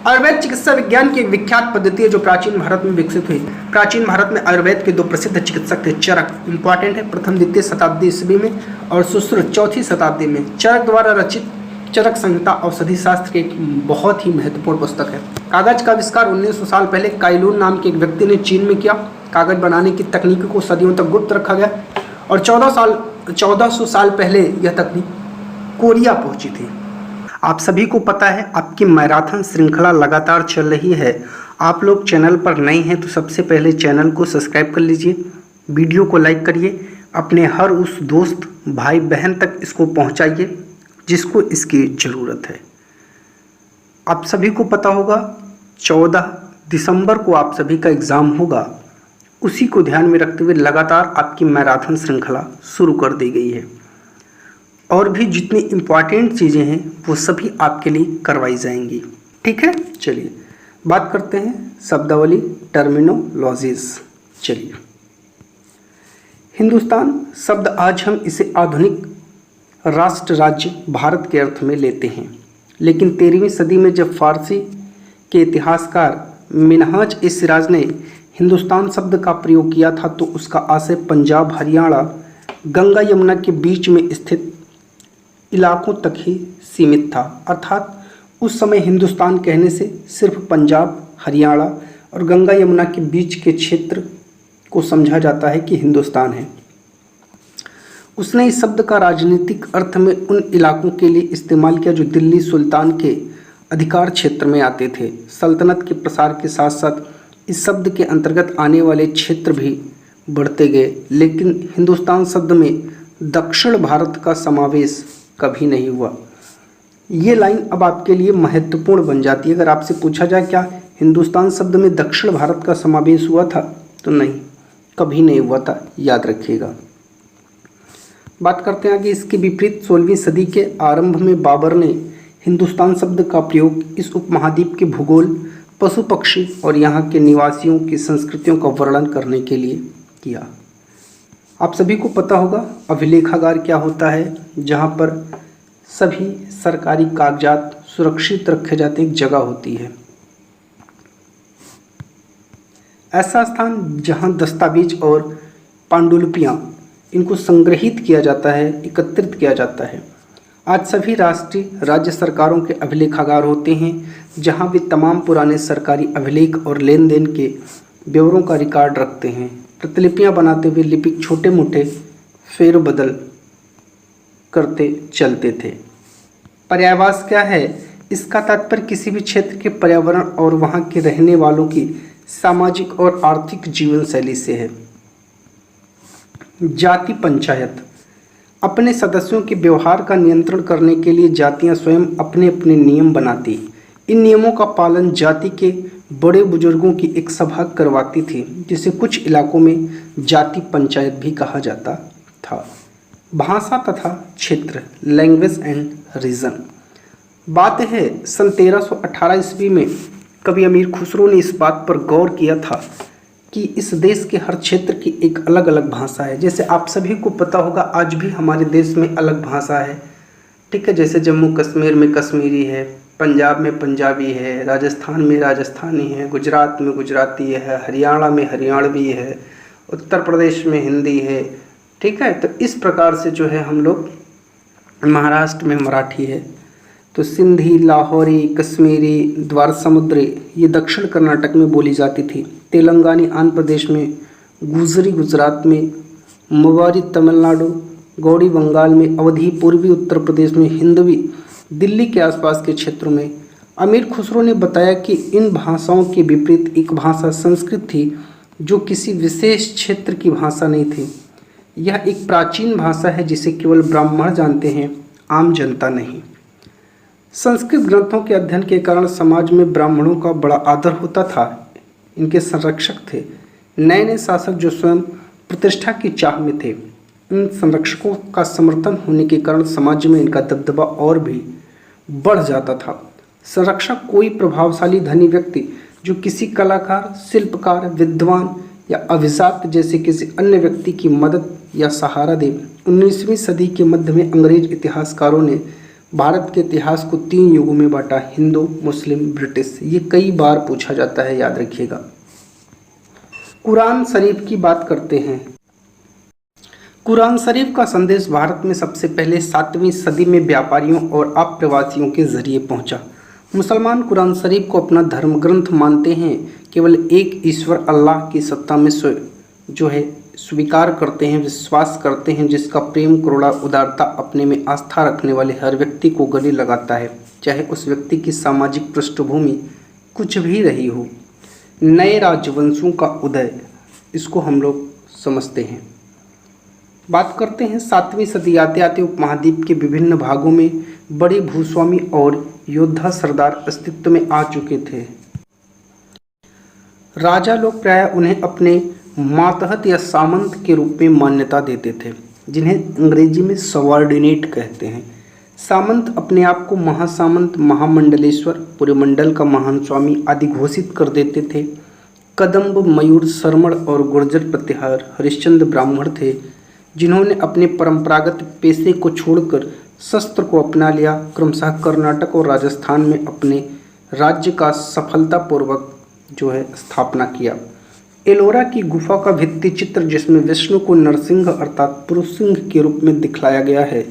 आयुर्वेद चिकित्सा विज्ञान की एक विख्यात पद्धति है जो प्राचीन भारत में विकसित हुई। प्राचीन भारत में आयुर्वेद के 2 प्रसिद्ध चिकित्सक थे। चरक इंपॉर्टेंट है, प्रथम द्वितीय शताब्दी ईस्वी में, और सुश्रुत 4वीं शताब्दी में। चरक द्वारा रचित चरक संहिता औषधि शास्त्र की एक बहुत ही महत्वपूर्ण पुस्तक है। कागज का आविष्कार 1900 साल पहले काइलून नाम के एक व्यक्ति ने चीन में किया। कागज बनाने की तकनीक को सदियों तक गुप्त रखा गया और 1400 साल पहले यह तकनीक कोरिया पहुंची थी। आप सभी को पता है आपकी मैराथन श्रृंखला लगातार चल रही है। आप लोग चैनल पर नए हैं तो सबसे पहले चैनल को सब्सक्राइब कर लीजिए, वीडियो को लाइक करिए, अपने हर उस दोस्त भाई बहन तक इसको पहुंचाइए जिसको इसकी ज़रूरत है। आप सभी को पता होगा 14 दिसंबर को आप सभी का एग्ज़ाम होगा। उसी को ध्यान में रखते हुए लगातार आपकी मैराथन श्रृंखला शुरू कर दी गई है और भी जितनी इम्पॉर्टेंट चीज़ें हैं वो सभी आपके लिए करवाई जाएंगी। ठीक है, चलिए बात करते हैं शब्दावली टर्मिनोलॉजीज। चलिए, हिंदुस्तान शब्द आज हम इसे आधुनिक राष्ट्र राज्य भारत के अर्थ में लेते हैं, लेकिन 13वीं सदी में जब फारसी के इतिहासकार मिनहाज ए सिराज ने हिंदुस्तान शब्द का प्रयोग किया था तो उसका आशय पंजाब, हरियाणा, गंगा यमुना के बीच में स्थित इलाकों तक ही सीमित था। अर्थात उस समय हिंदुस्तान कहने से सिर्फ पंजाब, हरियाणा और गंगा यमुना के बीच के क्षेत्र को समझा जाता है कि हिंदुस्तान है। उसने इस शब्द का राजनीतिक अर्थ में उन इलाकों के लिए इस्तेमाल किया जो दिल्ली सुल्तान के अधिकार क्षेत्र में आते थे। सल्तनत के प्रसार के साथ साथ इस शब्द के अंतर्गत आने वाले क्षेत्र भी बढ़ते गए, लेकिन हिंदुस्तान शब्द में दक्षिण भारत का समावेश कभी नहीं हुआ। ये लाइन अब आपके लिए महत्वपूर्ण बन जाती है। अगर आपसे पूछा जाए क्या हिंदुस्तान शब्द में दक्षिण भारत का समावेश हुआ था, तो नहीं, कभी नहीं हुआ था, याद रखिएगा। बात करते हैं आगे। इसके विपरीत 16वीं सदी के आरंभ में बाबर ने हिंदुस्तान शब्द का प्रयोग इस उपमहाद्वीप के भूगोल, पशु पक्षी और यहाँ के निवासियों की संस्कृतियों का वर्णन करने के लिए किया। आप सभी को पता होगा अभिलेखागार क्या होता है, जहाँ पर सभी सरकारी कागजात सुरक्षित रखे जाते एक जगह होती है। ऐसा स्थान जहाँ दस्तावेज और पांडुलिपियाँ इनको संग्रहित किया जाता है, एकत्रित किया जाता है। आज सभी राष्ट्रीय राज्य सरकारों के अभिलेखागार होते हैं, जहां वे तमाम पुराने सरकारी अभिलेख और लेन देन के ब्यौरों का रिकॉर्ड रखते हैं। प्रतिलिपियां बनाते हुए लिपिक छोटे मोटे फेरबदल करते चलते थे। पर्यायवास क्या है? इसका तात्पर्य किसी भी क्षेत्र के पर्यावरण और वहां के रहने वालों की सामाजिक और आर्थिक जीवन शैली से है। जाति पंचायत अपने सदस्यों के व्यवहार का नियंत्रण करने के लिए जातियां स्वयं अपने अपने नियम बनाती। इन नियमों का पालन जाति के बड़े बुजुर्गों की एक सभा करवाती थी, जिसे कुछ इलाकों में जाति पंचायत भी कहा जाता था। भाषा तथा क्षेत्र, लैंग्वेज एंड रीजन। बात है सन 1318 ईस्वी में कवि अमीर खुसरो ने इस बात पर गौर किया था कि इस देश के हर क्षेत्र की एक अलग अलग भाषा है। जैसे आप सभी को पता होगा आज भी हमारे देश में अलग भाषा है, ठीक है। जैसे जम्मू कश्मीर में कश्मीरी है, पंजाब में पंजाबी है, राजस्थान में राजस्थानी है, गुजरात में गुजराती है, हरियाणा में हरियाणवी है, उत्तर प्रदेश में हिंदी है, ठीक है। तो इस प्रकार से जो है हम लोग, महाराष्ट्र में मराठी है, तो सिंधी, लाहौरी, कश्मीरी, द्वार समुद्री ये दक्षिण कर्नाटक में बोली जाती थी। तेलंगानी आंध्र प्रदेश में, गुजरी गुजरात में, मवारी तमिलनाडु, गौड़ी बंगाल में, अवधी पूर्वी उत्तर प्रदेश में, हिंदवी दिल्ली के आसपास के क्षेत्रों में। अमीर खुसरो ने बताया कि इन भाषाओं के विपरीत एक भाषा संस्कृत थी, जो किसी विशेष क्षेत्र की भाषा नहीं थी। यह एक प्राचीन भाषा है जिसे केवल ब्राह्मण जानते हैं, आम जनता नहीं। संस्कृत ग्रंथों के अध्ययन के कारण समाज में ब्राह्मणों का बड़ा आदर होता था। इनके संरक्षक थे नए नए शासक जो स्वयं प्रतिष्ठा की चाह में थे। इन संरक्षकों का समर्थन होने के कारण समाज में इनका दबदबा और भी बढ़ जाता था। संरक्षक कोई प्रभावशाली धनी व्यक्ति जो किसी कलाकार, शिल्पकार, विद्वान या अभिजात जैसे किसी अन्य व्यक्ति की मदद या सहारा दे। 19वीं सदी के मध्य में अंग्रेज इतिहासकारों ने भारत के इतिहास को 3 युगों में बांटा, हिंदू, मुस्लिम, ब्रिटिश। ये कई बार पूछा जाता है, याद रखिएगा। कुरान शरीफ की बात करते हैं। कुरान शरीफ का संदेश भारत में सबसे पहले 7वीं सदी में व्यापारियों और अप्रवासियों के जरिए पहुंचा। मुसलमान कुरान शरीफ को अपना धर्म ग्रंथ मानते हैं, केवल एक ईश्वर अल्लाह की सत्ता में जो है स्वीकार करते हैं, विश्वास करते हैं, जिसका प्रेम, करुणा, उदारता, अपने में आस्था रखने वाले हर व्यक्ति को गले लगाता है, चाहे उस व्यक्ति की सामाजिक पृष्ठभूमि कुछ भी रही हो। नए राजवंशों का उदय, इसको हम लोग समझते हैं। बात करते हैं 7वीं सदी आते आते उपमहाद्वीप के विभिन्न भागों में बड़े भूस्वामी और योद्धा सरदार अस्तित्व में आ चुके थे। राजा लोग प्रायः उन्हें अपने मातहत या सामंत के रूप में मान्यता देते थे, जिन्हें अंग्रेजी में सबऑर्डिनेट कहते हैं। सामंत अपने आप को महासामंत, महामंडलेश्वर, पूरे मंडल का महान स्वामी आदि घोषित कर देते थे। कदम्ब, मयूर, सरमण और गुर्जर प्रतिहार हरिश्चंद्र ब्राह्मण थे, जिन्होंने अपने परंपरागत पेशे को छोड़कर शस्त्र को अपना लिया। क्रमशः कर्नाटक और राजस्थान में अपने राज्य का सफलतापूर्वक जो है स्थापना किया। एलोरा की गुफा का भित्ति चित्र, जिसमें विष्णु को नरसिंह अर्थात पुरुष सिंह के रूप में दिखलाया गया है,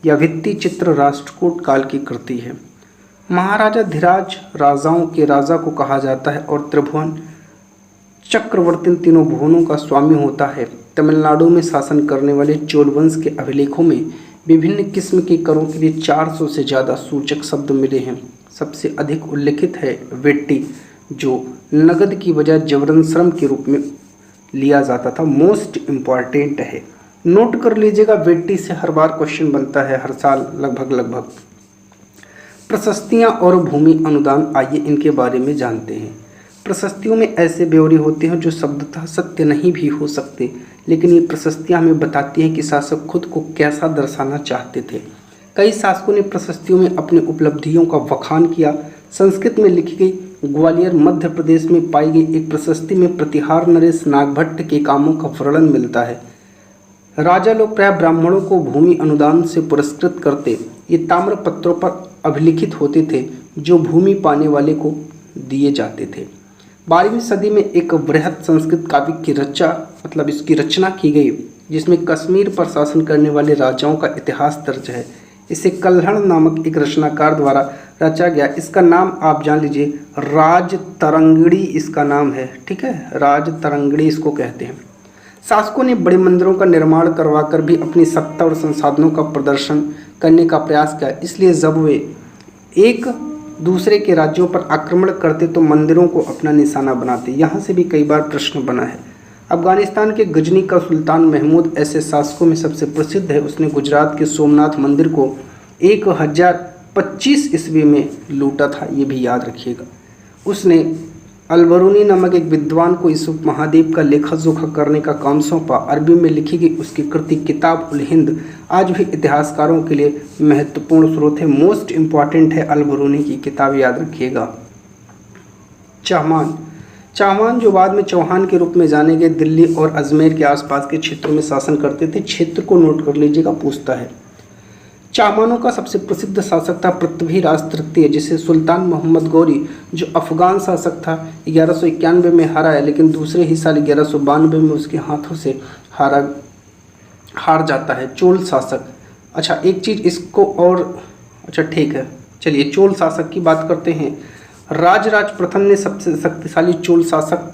यह भित्ति चित्र राष्ट्रकूट काल की कृति है। महाराजा धीराज राजाओं के राजा को कहा जाता है और त्रिभुवन चक्रवर्ती तीनों भुवनों का स्वामी होता है। तमिलनाडु में शासन करने वाले चोल वंश के अभिलेखों में विभिन्न किस्म के करों के लिए 400 से ज़्यादा सूचक शब्द मिले हैं। सबसे अधिक उल्लिखित है वेट्टी, जो नगद की बजाय जबरन श्रम के रूप में लिया जाता था। मोस्ट इम्पॉर्टेंट है, नोट कर लीजिएगा, वेट्टी से हर बार क्वेश्चन बनता है, हर साल लगभग। प्रशस्तियाँ और भूमि अनुदान, आइए इनके बारे में जानते हैं। प्रशस्तियों में ऐसे ब्यौरे होते हैं जो शब्दतः सत्य नहीं भी हो सकते, लेकिन ये प्रशस्तियाँ हमें बताती हैं कि शासक खुद को कैसा दर्शाना चाहते थे। कई शासकों ने प्रशस्तियों में अपनी उपलब्धियों का बखान किया। संस्कृत में लिखी गई ग्वालियर मध्य प्रदेश में पाई गई एक प्रशस्ति में प्रतिहार नरेश नागभट्ट के कामों का वर्णन मिलता है। राजा लोग प्राय ब्राह्मणों को भूमि अनुदान से पुरस्कृत करते। ये ताम्र पत्रों पर अभिलिखित होते थे जो भूमि पाने वाले को दिए जाते थे। 12वीं सदी में एक बृहद संस्कृत काव्य की इसकी रचना की गई, जिसमें कश्मीर पर शासन करने वाले राजाओं का इतिहास दर्ज है। इसे कल्हड़ नामक एक रचनाकार द्वारा रचा गया। इसका नाम आप जान लीजिए, राजतरंगिणी इसका नाम है। ठीक है, राजतरंगिणी इसको कहते हैं। शासकों ने बड़े मंदिरों का निर्माण करवाकर भी अपनी सत्ता और संसाधनों का प्रदर्शन करने का प्रयास किया। इसलिए जब वे एक दूसरे के राज्यों पर आक्रमण करते तो मंदिरों को अपना निशाना बनाते। यहाँ से भी कई बार प्रश्न बना है। अफगानिस्तान के गजनी का सुल्तान महमूद ऐसे शासकों में सबसे प्रसिद्ध है। उसने गुजरात के सोमनाथ मंदिर को 1025 ईस्वी में लूटा था, ये भी याद रखिएगा। उसने अलबरूनी नामक एक विद्वान को इस उपमहाद्वीप का लेखा जोखा करने का काम सौंपा। अरबी में लिखी गई उसकी कृति किताब उल हिंद आज भी इतिहासकारों के लिए महत्वपूर्ण स्रोत है। मोस्ट इम्पॉर्टेंट है अलबरूनी की किताब, याद रखिएगा। चाहमान जो बाद में चौहान के रूप में जाने गए, दिल्ली और अजमेर के आसपास के क्षेत्रों में शासन करते थे। क्षेत्र को नोट कर लीजिएगा, पूछता है। चामानों का सबसे प्रसिद्ध शासक था पृथ्वीराज तृतीय, जिसे सुल्तान मोहम्मद गौरी जो अफगान शासक था 1191 में हारा है, लेकिन दूसरे ही साल 1192 में उसके हाथों से हार जाता है। चोल शासक, अच्छा एक चीज़ इसको और, अच्छा ठीक है, चलिए चोल शासक की बात करते हैं। राजराज प्रथम ने सबसे शक्तिशाली चोल शासक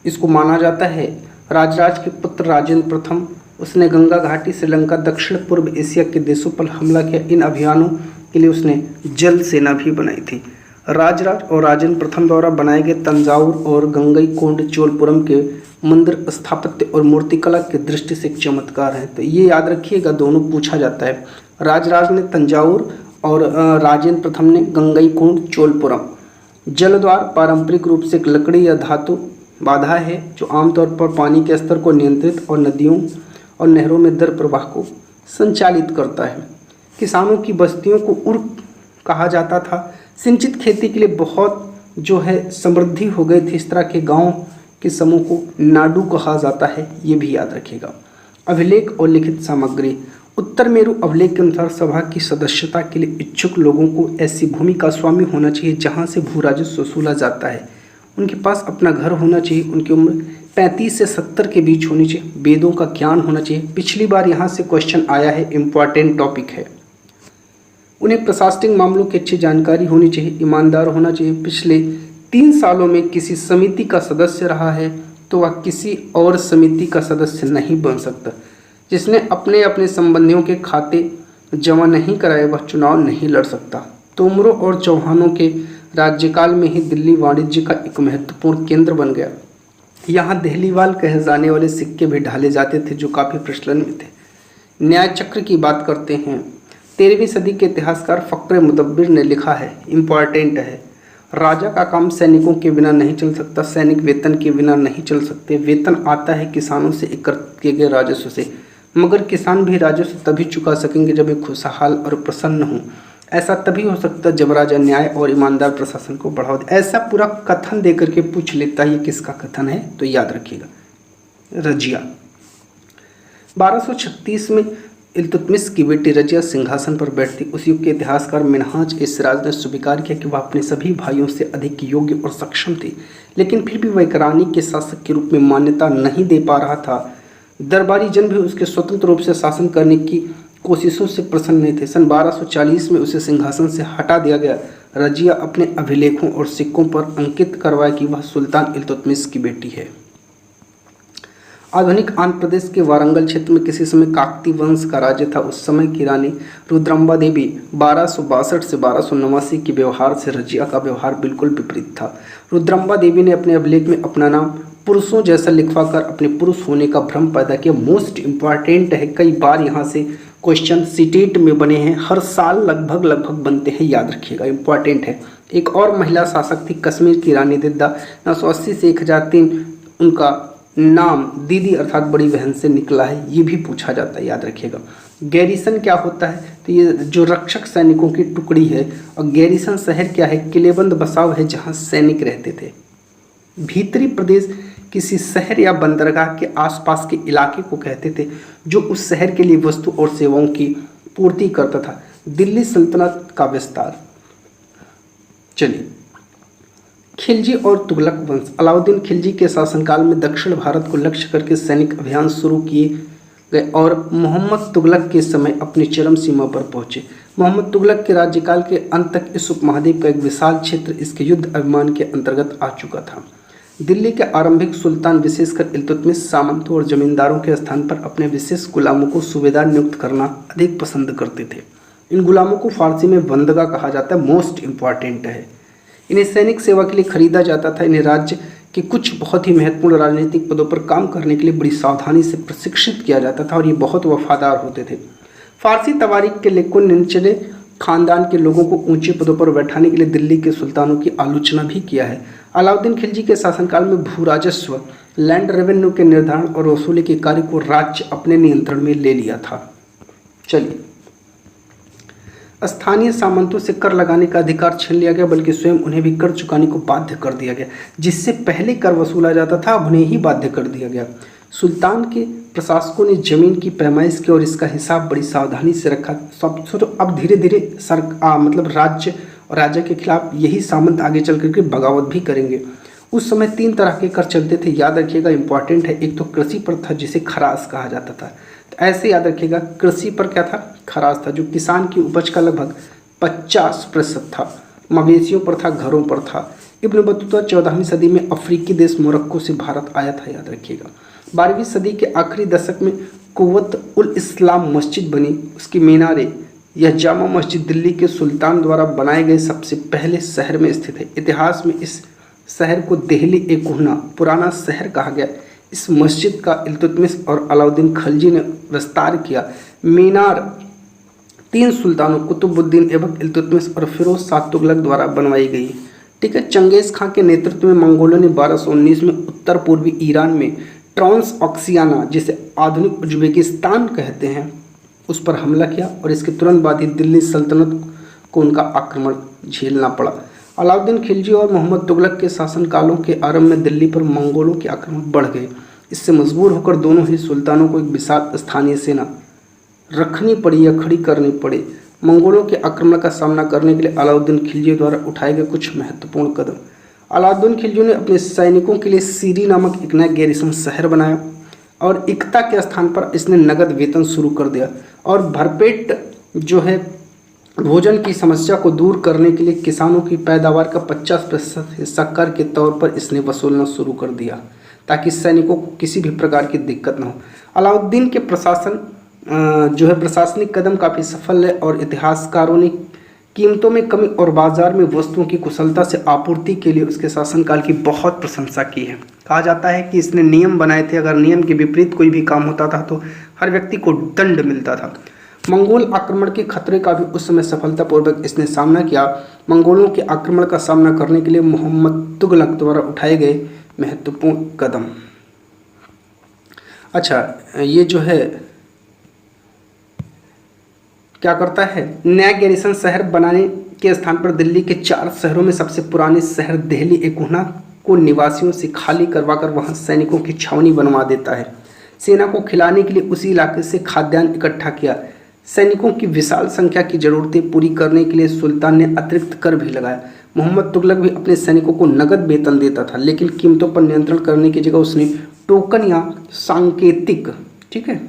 इसको माना जाता है। राजराज के पुत्र राजेंद्र प्रथम, उसने गंगा घाटी, श्रीलंका, दक्षिण पूर्व एशिया के देशों पर हमला किया। इन अभियानों के लिए उसने जल सेना भी बनाई थी। राजराज और राजेंद्र प्रथम द्वारा बनाए गए तंजावुर और गंगईकोंड चोलपुरम के मंदिर स्थापत्य और मूर्तिकला की दृष्टि से एक चमत्कार है। तो ये याद रखिएगा, दोनों पूछा जाता है। राजराज ने तंजावुर और राजेंद्र प्रथम ने गंगईकोंड चोलपुरम। जलद्वार पारंपरिक रूप से एक लकड़ी या धातु बाधा है जो आमतौर पर पानी के स्तर को नियंत्रित और नदियों और नहरों में दर प्रवाह को संचालित करता है। किसानों की बस्तियों को उर्क कहा जाता था। सिंचित खेती के लिए बहुत जो है समृद्धि हो गई थी। इस तरह के गांव के समूह को नाडू कहा जाता है, ये भी याद रखिएगा। अभिलेख और लिखित सामग्री, उत्तर मेरु अभिलेख के अनुसार सभा की सदस्यता के लिए इच्छुक लोगों को ऐसी भूमि का स्वामी होना चाहिए जहां से भू राजस्व वसूला जाता है। उनके पास अपना घर होना चाहिए। उनकी उम्र 35 से 70 के बीच होनी चाहिए। वेदों का ज्ञान होना चाहिए। पिछली बार यहाँ से क्वेश्चन आया है, इम्पॉर्टेंट टॉपिक है। उन्हें प्रशासनिक मामलों की अच्छी जानकारी होनी चाहिए। ईमानदार होना चाहिए। पिछले 3 सालों में किसी समिति का सदस्य रहा है तो वह किसी और समिति का सदस्य नहीं बन सकता। जिसने अपने अपने संबंधियों के खाते जमा नहीं कराए वह चुनाव नहीं लड़ सकता। तोमरों और चौहानों के राज्यकाल में ही दिल्ली वाणिज्य का एक महत्वपूर्ण केंद्र बन गया। यहाँ देहलीवाल कहे जाने वाले सिक्के भी ढाले जाते थे जो काफ़ी प्रचलन में थे। न्याय चक्र की बात करते हैं। 13वीं सदी के इतिहासकार फ़क्र मुदब्बिर ने लिखा है, इम्पॉर्टेंट है, राजा का काम सैनिकों के बिना नहीं चल सकता, सैनिक वेतन के बिना नहीं चल सकते। वेतन आता है किसानों से एकत्रित किए गए राजस्व से, मगर किसान भी राजस्व तभी चुका सकेंगे जब वे खुशहाल और प्रसन्न हों। ऐसा तभी हो सकता जब राजा न्याय और ईमानदार प्रशासन को बढ़ावा दे। ऐसा पूरा कथन देकर के पूछ लेता है ये किसका कथन है, तो याद रखिएगा, रजिया। 1236 में इल्तुतमिश की बेटी रजिया सिंहासन पर बैठती। उस युग के इतिहासकार मिनहाज ए सिराज ने स्वीकार किया कि वह अपने सभी भाइयों से अधिक योग्य और सक्षम थी, लेकिन फिर भी वह एक रानी के शासक के रूप में मान्यता नहीं दे पा रहा था। दरबारी जन भी उसके स्वतंत्र रूप से शासन करने की कोशिशों से प्रसन्न नहीं थे। सन 1240 में उसे सिंहासन से हटा दिया गया। रजिया अपने अभिलेखों और सिक्कों पर अंकित करवाया कि वह सुल्तान इल्तुतमिश की बेटी है। आधुनिक आंध्र प्रदेश के वारंगल क्षेत्र में किसी समय काकती वंश का राज्य था। उस समय की रानी रुद्रम्बा देवी 1262 से 1289 के व्यवहार से रजिया का व्यवहार बिल्कुल विपरीत था। रुद्रम्बा देवी ने अपने अभिलेख में अपना नाम पुरुषों जैसा लिखवाकर अपने पुरुष होने का भ्रम पैदा किया। मोस्ट इम्पॉर्टेंट है, कई बार यहाँ से क्वेश्चन सीटेट में बने हैं, हर साल लगभग बनते हैं, याद रखिएगा, इंपॉर्टेंट है। एक और महिला शासक थी कश्मीर की रानी दिद्दा, 980 से 1003। उनका नाम दीदी अर्थात बड़ी बहन से निकला है, ये भी पूछा जाता है, याद रखिएगा। गैरिसन क्या होता है, तो ये जो रक्षक सैनिकों की टुकड़ी है। और गैरिसन शहर क्या है, किलेबंद बसाव है जहाँ सैनिक रहते थे। भीतरी प्रदेश किसी शहर या बंदरगाह के आसपास के इलाके को कहते थे जो उस शहर के लिए वस्तु और सेवाओं की पूर्ति करता था। दिल्ली सल्तनत का विस्तार। चलिए, खिलजी और तुगलक वंश। अलाउद्दीन खिलजी के शासनकाल में दक्षिण भारत को लक्ष्य करके सैनिक अभियान शुरू किए गए और मोहम्मद तुगलक के समय अपनी चरम सीमा पर पहुंचे। मोहम्मद तुगलक के राज्यकाल के अंत तक इस उपमहाद्वीप का एक विशाल क्षेत्र इसके युद्ध अभिमान के अंतर्गत आ चुका था। दिल्ली के आरंभिक सुल्तान विशेषकर इल्तुतमिश सामंतों और जमींदारों के स्थान पर अपने विशेष गुलामों को सूबेदार नियुक्त करना अधिक पसंद करते थे। इन गुलामों को फारसी में बंदगा कहा जाता है, मोस्ट इम्पॉर्टेंट है। इन्हें सैनिक सेवा के लिए खरीदा जाता था। इन्हें राज्य के कुछ बहुत ही महत्वपूर्ण राजनीतिक पदों पर काम करने के लिए बड़ी सावधानी से प्रशिक्षित किया जाता था और ये बहुत वफादार होते थे। फारसी तवारीख के लेखकों ने निचले खानदान के लोगों को ऊंचे पदों पर बैठाने के लिए दिल्ली के सुल्तानों की आलोचना भी किया है। अलाउद्दीन खिलजी के शासनकाल में भू राजस्व, लैंड रेवेन्यू के निर्धारण और वसूली के कार्य को राज्य अपने नियंत्रण में ले लिया था। चलिए, स्थानीय सामंतों से कर लगाने का अधिकार छीन लिया गया, बल्कि स्वयं उन्हें भी कर चुकाने को बाध्य कर दिया गया। जिससे पहले कर वसूला जाता था, अब उन्हें ही बाध्य कर दिया गया। सुल्तान के प्रशासकों ने जमीन की पैमाइश की और इसका हिसाब बड़ी सावधानी से रखा। अब धीरे धीरे मतलब राज्य और राजा के खिलाफ यही सामंत आगे चल करके बगावत भी करेंगे। उस समय 3 तरह के कर चलते थे, याद रखिएगा, इंपॉर्टेंट है। एक तो कृषि पर था जिसे खराज कहा जाता था। तो ऐसे याद रखिएगा, कृषि पर क्या था, खराज था, जो किसान की उपज का लगभग 50% था। मवेशियों पर था, घरों पर था। इब्न बतूता 14वीं सदी में अफ्रीकी देश मोरक्को से भारत आया था, याद रखिएगा। 12वीं सदी के आखिरी दशक में कुव्वत उल इस्लाम मस्जिद बनी। उसकी मीनारे, यह जामा मस्जिद दिल्ली के सुल्तान द्वारा बनाए गए सबसे पहले शहर में स्थित है। इतिहास में इस शहर को देहली ए कुहना, पुराना शहर कहा गया। इस मस्जिद का इल्तुतमिश और अलाउद्दीन खिलजी ने विस्तार किया। मीनार 3 सुल्तानों कुतुबुद्दीन ऐबक, इल्तुतमिश और फिरोज शाह तुगलक द्वारा बनवाई गई। ठीक है। चंगेज खां के नेतृत्व में मंगोलों ने 1219 में उत्तर पूर्वी ईरान में ट्रांस ऑक्सियाना, जिसे आधुनिक उज्बेकिस्तान कहते हैं, उस पर हमला किया और इसके तुरंत बाद ही दिल्ली सल्तनत को उनका आक्रमण झेलना पड़ा। अलाउद्दीन खिलजी और मोहम्मद तुगलक के शासनकालों के आरंभ में दिल्ली पर मंगोलों के आक्रमण बढ़ गए। इससे मजबूर होकर दोनों ही सुल्तानों को एक विशाल स्थानीय सेना रखनी पड़ी या खड़ी करनी पड़ी। मंगोलों के आक्रमण का सामना करने के लिए अलाउद्दीन खिलजी द्वारा उठाए गए कुछ महत्वपूर्ण कदम। अलाउद्दीन खिलजी ने अपने सैनिकों के लिए सीरी नामक एक नया गैरिसन शहर बनाया और इकता के स्थान पर इसने नगद वेतन शुरू कर दिया और भरपेट जो है भोजन की समस्या को दूर करने के लिए किसानों की पैदावार का 50% हिस्सा कर के तौर पर इसने वसूलना शुरू कर दिया ताकि सैनिकों को किसी भी प्रकार की दिक्कत न हो। अलाउद्दीन के प्रशासनिक कदम काफ़ी सफल है और इतिहासकारों ने कीमतों में कमी और बाजार में वस्तुओं की कुशलता से आपूर्ति के लिए उसके शासनकाल की बहुत प्रशंसा की है। कहा जाता है कि इसने नियम बनाए थे, अगर नियम के विपरीत कोई भी काम होता था तो हर व्यक्ति को दंड मिलता था। मंगोल आक्रमण के खतरे का भी उस समय सफलतापूर्वक इसने सामना किया। मंगोलों के आक्रमण का सामना करने के लिए मोहम्मद तुगलक द्वारा उठाए गए महत्वपूर्ण कदम। अच्छा, ये जो है क्या करता है, नया गैरिसन शहर बनाने के स्थान पर दिल्ली के 4 शहरों में सबसे पुराने शहर देहली ए कुहना को निवासियों से खाली करवाकर वहां सैनिकों की छावनी बनवा देता है। सेना को खिलाने के लिए उसी इलाके से खाद्यान्न इकट्ठा किया। सैनिकों की विशाल संख्या की जरूरतें पूरी करने के लिए सुल्तान ने अतिरिक्त कर भी लगाया। मोहम्मद तुगलक भी अपने सैनिकों को नगद वेतन देता था, लेकिन कीमतों पर नियंत्रण करने की जगह उसने टोकन या सांकेतिक, ठीक है,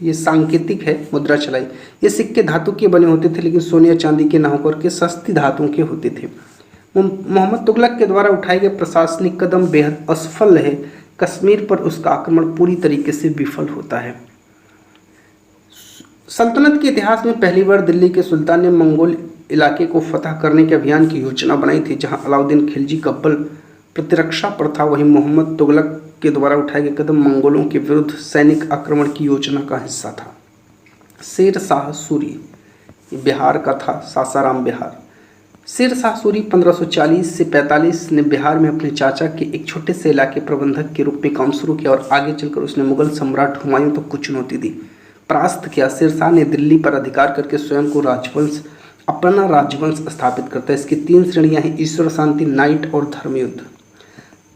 ये सांकेतिक है, मुद्रा चलाई। ये सिक्के धातु के बने होते थे, लेकिन सोने या चांदी के ना होकर के सस्ती धातुओं के होते थे। मोहम्मद तुगलक के द्वारा उठाए गए प्रशासनिक कदम बेहद असफल रहे। कश्मीर पर उसका आक्रमण पूरी तरीके से विफल होता है। सल्तनत के इतिहास में पहली बार दिल्ली के सुल्तान ने मंगोल इलाके को फतह करने के अभियान की योजना बनाई थी, जहां अलाउद्दीन खिलजी का बल प्रतिरक्षा पर था, वहीं मोहम्मद तुगलक के द्वारा उठाए गए कदम मंगोलों के विरुद्ध सैनिक आक्रमण की योजना का हिस्सा था। शेर शाह सूरी बिहार का था, सासाराम बिहार। शेर शाह सूरी 1540 से 45 ने बिहार में अपने चाचा के एक छोटे से इलाके प्रबंधक के रूप में काम शुरू किया और आगे चलकर उसने मुगल सम्राट हुमायूं तक को चुनौती दी, परास्त किया। शेर शाह ने दिल्ली पर अधिकार करके स्वयं को अपना राजवंश स्थापित करता है। इसकी 3 श्रेणियां हैं: ईश्वर शांति, नाइट और धर्मयुद्ध।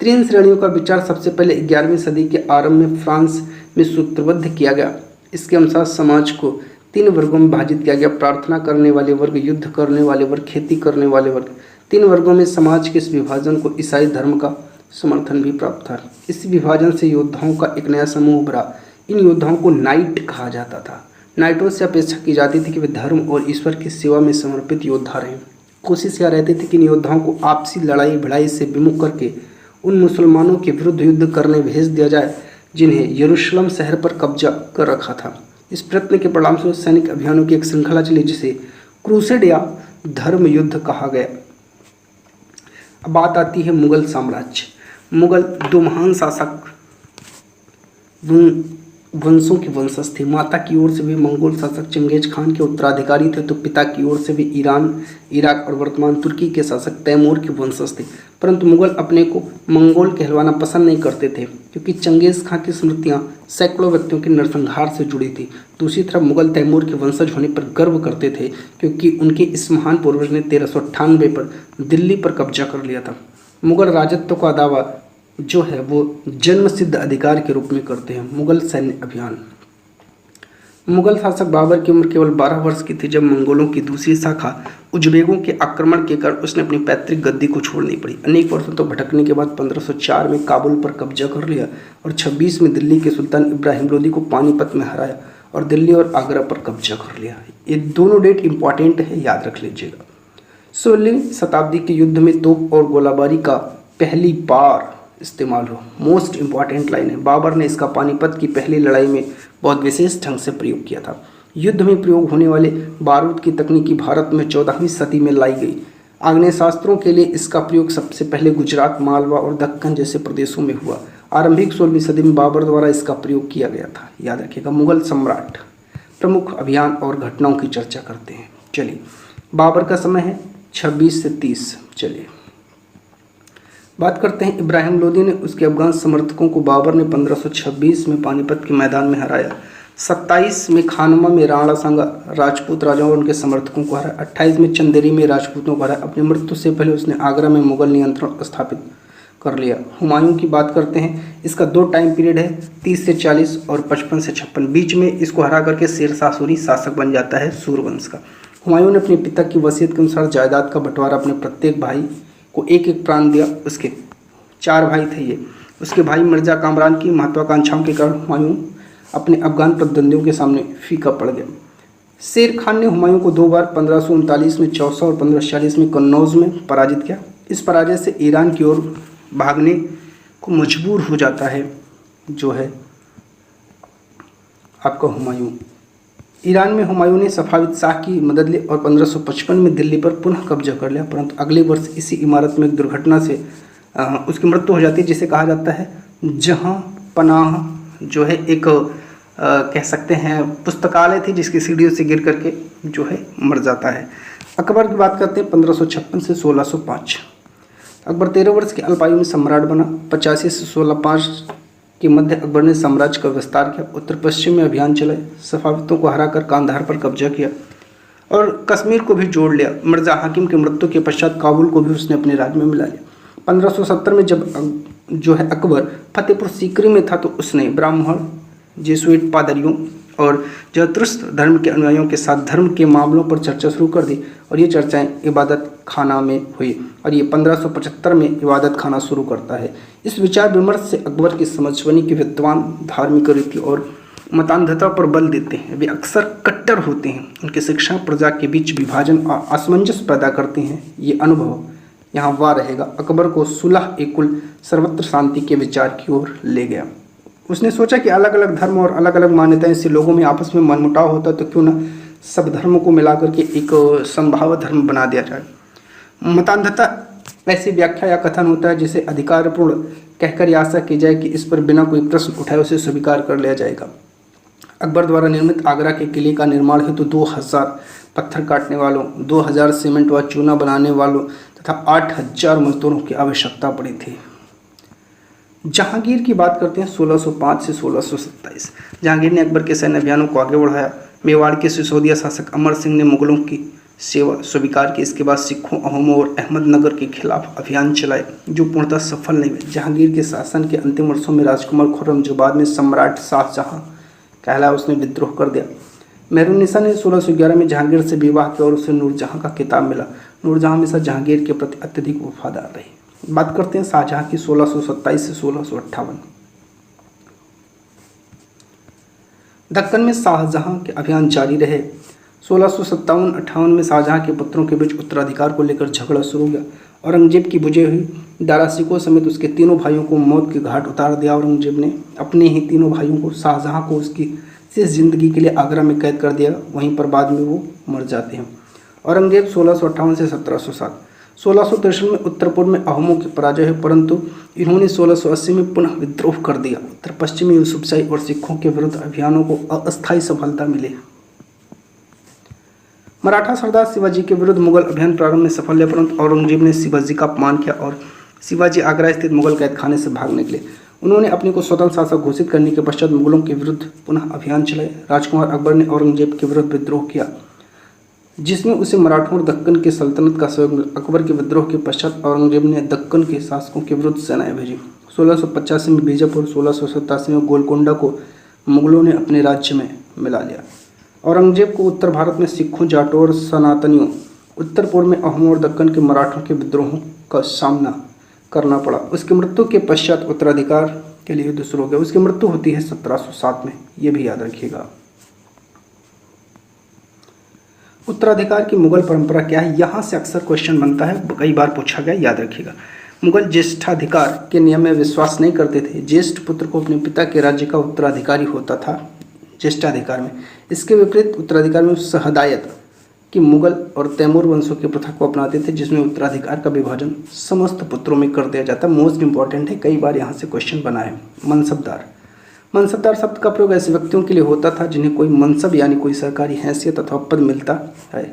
3 श्रेणियों का विचार सबसे पहले 11वीं सदी के आरंभ में फ्रांस में सूत्रबद्ध किया गया। इसके अनुसार समाज को 3 वर्गों में विभाजित किया गया: प्रार्थना करने वाले वर्ग, युद्ध करने वाले वर्ग, खेती करने वाले वर्ग। 3 वर्गों में समाज के इस विभाजन को ईसाई धर्म का समर्थन भी प्राप्त था। इस विभाजन से योद्धाओं का एक नया समूह उभरा। इन योद्धाओं को नाइट कहा जाता था। नाइटों से अपेक्षा की जाती थी कि वे धर्म और ईश्वर की सेवा में समर्पित योद्धा रहें। कोशिश यह रहती थी कि इन योद्धाओं को आपसी लड़ाई भिड़ाई से विमुख करके उन मुसलमानों के विरुद्ध युद्ध करने भेज दिया जाए जिन्हें यरूशलेम शहर पर कब्जा कर रखा था। इस प्रयत्न के परिणामस्वरूप सैनिक अभियानों की एक श्रृंखला चली, जिसे क्रूसेड या धर्म युद्ध कहा गया। अब बात आती है मुगल साम्राज्य। मुगल 2 महान शासक वंशों के वंशज थे। माता की ओर से भी मंगोल शासक चंगेज खान के उत्तराधिकारी थे, तो पिता की ओर से भी ईरान, इराक और वर्तमान तुर्की के शासक तैमूर के वंशज थे। परंतु मुगल अपने को मंगोल कहलवाना पसंद नहीं करते थे, क्योंकि चंगेज खान की स्मृतियां सैकड़ों व्यक्तियों के नरसंहार से जुड़ी थी। दूसरी तरफ मुगल तैमूर के वंशज होने पर गर्व करते थे, क्योंकि उनके इस महान पूर्वज ने 1398 पर दिल्ली पर कब्जा कर लिया था। मुगल राजत्व का दावा जो है वो जन्म सिद्ध अधिकार के रूप में करते हैं। मुगल सैन्य अभियान। मुगल शासक बाबर की उम्र केवल 12 वर्ष की थी जब मंगोलों की दूसरी शाखा उज्बेकों के आक्रमण के कारण उसने अपनी पैतृक गद्दी को छोड़नी पड़ी। अनेक वर्षों तक भटकने के बाद 1504 में काबुल पर कब्जा कर लिया और 26 में दिल्ली के सुल्तान इब्राहिम लोदी को पानीपत में हराया और दिल्ली और आगरा पर कब्जा कर लिया। ये दोनों डेट इंपॉर्टेंट है, याद रख लीजिएगा। 16वीं शताब्दी के युद्ध में तोप और गोलाबारी का पहली बार इस्तेमाल हो। मोस्ट इंपॉर्टेंट लाइन है। बाबर ने इसका पानीपत की पहली लड़ाई में बहुत विशेष ढंग से प्रयोग किया था। युद्ध में प्रयोग होने वाले बारूद की तकनीकी भारत में 14वीं सदी में लाई गई। आग्नेयास्त्रों के लिए इसका प्रयोग सबसे पहले गुजरात, मालवा और दक्कन जैसे प्रदेशों में हुआ। आरंभिक 16वीं सदी में बाबर द्वारा इसका प्रयोग किया गया था। याद रखिएगा। मुगल सम्राट, प्रमुख अभियान और घटनाओं की चर्चा करते हैं। चलिए, बाबर का समय है 26 से 30। चलिए बात करते हैं। इब्राहिम लोदी ने उसके अफगान समर्थकों को बाबर ने 1526 में पानीपत के मैदान में हराया। 27 में खानमा में राणा सांगा राजपूत राजाओं और उनके समर्थकों को हराया। 28 में चंदेरी में राजपूतों को हराया। अपनी मृत्यु से पहले उसने आगरा में मुगल नियंत्रण स्थापित कर लिया। हुमायूं की बात करते हैं। इसका 2 टाइम पीरियड है, 30 से 40 और 55 से 56। बीच में इसको हरा करके शेर शाह सूरी शासक बन जाता है सूरवंश का। हुमायूं ने अपने पिता की वसीयत के अनुसार जायदाद का बंटवारा अपने प्रत्येक भाई को एक प्रांत दिया। उसके 4 भाई थे ये। उसके भाई मिर्जा कामरान की महत्वाकांक्षाओं के कारण हुमायूं अपने अफगान प्रतिद्वंदियों के सामने फीका पड़ गया। शेर खान ने हुमायूं को 2 बार 1539 में चौसा और 1540 में कन्नौज में पराजित किया। इस पराजय से ईरान की ओर भागने को मजबूर हो जाता है जो है आपका हुमायूं। ईरान में हुमायूं ने सफाविद शाह की मदद ली और 1555 में दिल्ली पर पुनः कब्जा कर लिया। परंतु अगले वर्ष इसी इमारत में एक दुर्घटना से उसकी मृत्यु हो जाती है, जिसे कहा जाता है जहां पनाह, जो है एक कह सकते हैं पुस्तकालय थी जिसकी सीढ़ियों से गिर करके जो है मर जाता है। अकबर की बात करते हैं 1556 से 1605। अकबर 13 वर्ष की अल्पायु में सम्राट बना। 85 से 1605 के मध्य अकबर ने साम्राज्य का विस्तार किया। उत्तर पश्चिम में अभियान चलाए, सफावितों को हराकर कांधार पर कब्जा किया और कश्मीर को भी जोड़ लिया। मिर्जा हाकिम की मृत्यु के पश्चात काबुल को भी उसने अपने राज्य में मिला लिया। 1570 में जब जो है अकबर फतेहपुर सीकरी में था तो उसने ब्राह्मण, जेसुइट पादरियों और जरतुस्त्र धर्म के अनुयायियों के साथ धर्म के मामलों पर चर्चा शुरू कर दी और ये चर्चाएं इबादत खाना में हुई और ये 1575 में इबादत खाना शुरू करता है। इस विचार विमर्श से अकबर की समझ बनी कि विद्वान धार्मिक रीति और मतान्धता पर बल देते हैं, वे अक्सर कट्टर होते हैं। उनकी शिक्षा प्रजा के बीच विभाजन और असमंजस पैदा करते हैं। ये अनुभव यहाँ वाह रहेगा। अकबर को सुलह ए कुल सर्वत्र शांति के विचार की ओर ले गया। उसने सोचा कि अलग अलग धर्म और अलग अलग मान्यताएं से लोगों में आपस में मनमुटाव होता तो क्यों ना सब धर्मों को मिलाकर के एक समभाव धर्म बना दिया जाए। मतान्धता ऐसी व्याख्या या कथन होता है जिसे अधिकारपूर्ण कहकर यह आशा की जाए कि इस पर बिना कोई प्रश्न उठाए उसे स्वीकार कर लिया जाएगा। अकबर द्वारा निर्मित आगरा के किले का निर्माण हेतु 2000 पत्थर काटने वालों, 2000 सीमेंट व चूना बनाने वालों तथा 8000 मजदूरों की आवश्यकता पड़ी थी। जहांगीर की बात करते हैं 1605 से 1627। जहांगीर ने अकबर के सैन्य अभियानों को आगे बढ़ाया। मेवाड़ के सिसोदिया शासक अमर सिंह ने मुगलों की सेवा स्वीकार की। इसके बाद सिखों, अहोमों और अहमदनगर के खिलाफ अभियान चलाए जो पूर्णतः सफल नहीं हुए। जहांगीर के शासन के अंतिम वर्षों में राजकुमार खुर्रम जो बाद में सम्राट शाहजहां कहलाया, उसने विद्रोह कर दिया। मेहरुन्निसा ने 1611 में जहांगीर से विवाह किया और उसे नूरजहां का खिताब मिला। नूरजहां हमेशा जहांगीर के प्रति अत्यधिक वफादार रही। बात करते हैं शाहजहां की 1627 से 1658। दक्कन में शाहजहां के अभियान जारी रहे। 1657-58 में शाहजहां के पुत्रों के बीच उत्तराधिकार को लेकर झगड़ा शुरू हो गया। औरंगजेब की बुझी हुई दारासिकों समेत उसके तीनों भाइयों को मौत के घाट उतार दिया। औरंगजेब ने अपने ही तीनों भाइयों को, शाहजहां को उसकी शेष जिंदगी के लिए आगरा में कैद कर दिया। वहीं पर बाद में वो मर जाते हैं। औरंगजेब 1658 से 1707। 1663 में उत्तर पूर्व में अहोमों की पराजय हुई, परंतु इन्होंने 1680 में पुनः विद्रोह कर दिया। उत्तर पश्चिमी यूसुफशाही और सिखों के विरुद्ध अभियानों को अस्थायी सफलता मिली। मराठा सरदार शिवाजी के विरुद्ध मुगल अभियान प्रारंभ में सफल हुआ, परंतु औरंगजेब ने शिवाजी का अपमान किया और शिवाजी आगरा स्थित मुगल कैदखाने से भाग निकले। उन्होंने अपने को स्वतंत्र शासक घोषित करने के पश्चात मुगलों के विरुद्ध पुनः अभियान चलाए। राजकुमार अकबर ने औरंगजेब के विरुद्ध विद्रोह किया, जिसमें उसे मराठों और दक्कन की सल्तनत का सहयोग मिला। अकबर के विद्रोह के पश्चात औरंगजेब ने दक्कन के शासकों के विरुद्ध सेनाएं भेजी। 1685 में बीजापुर, 1687 में गोलकोंडा को मुगलों ने अपने राज्य में मिला लिया। औरंगजेब को उत्तर भारत में सिखों, जाटों और सनातनियों, उत्तर पूर्व में अहोमों और दक्कन के मराठों के विद्रोहों का सामना करना पड़ा। उसकी मृत्यु के पश्चात उत्तराधिकार के लिए युद्ध शुरू हो गया। उसकी मृत्यु होती है 1707 में, ये भी याद रखिएगा। उत्तराधिकार की मुगल परंपरा क्या है, यहाँ से अक्सर क्वेश्चन बनता है, कई बार पूछा गया, याद रखिएगा। मुगल ज्येष्ठाधिकार के नियम में विश्वास नहीं करते थे। ज्येष्ठ पुत्र को अपने पिता के राज्य का उत्तराधिकारी होता था ज्येष्ठाधिकार में। इसके विपरीत उत्तराधिकार में सहदायत कि मुगल और तैमूर वंशों की प्रथा को अपनाते थे, जिसमें उत्तराधिकार का विभाजन समस्त पुत्रों में कर दिया जाता। मोस्ट इंपॉर्टेंट है, कई बार यहाँ से क्वेश्चन बना है। मनसबदार। मनसबदार शब्द का प्रयोग ऐसे व्यक्तियों के लिए होता था जिन्हें कोई मनसब यानी कोई सरकारी हैसियत अथवा पद मिलता है।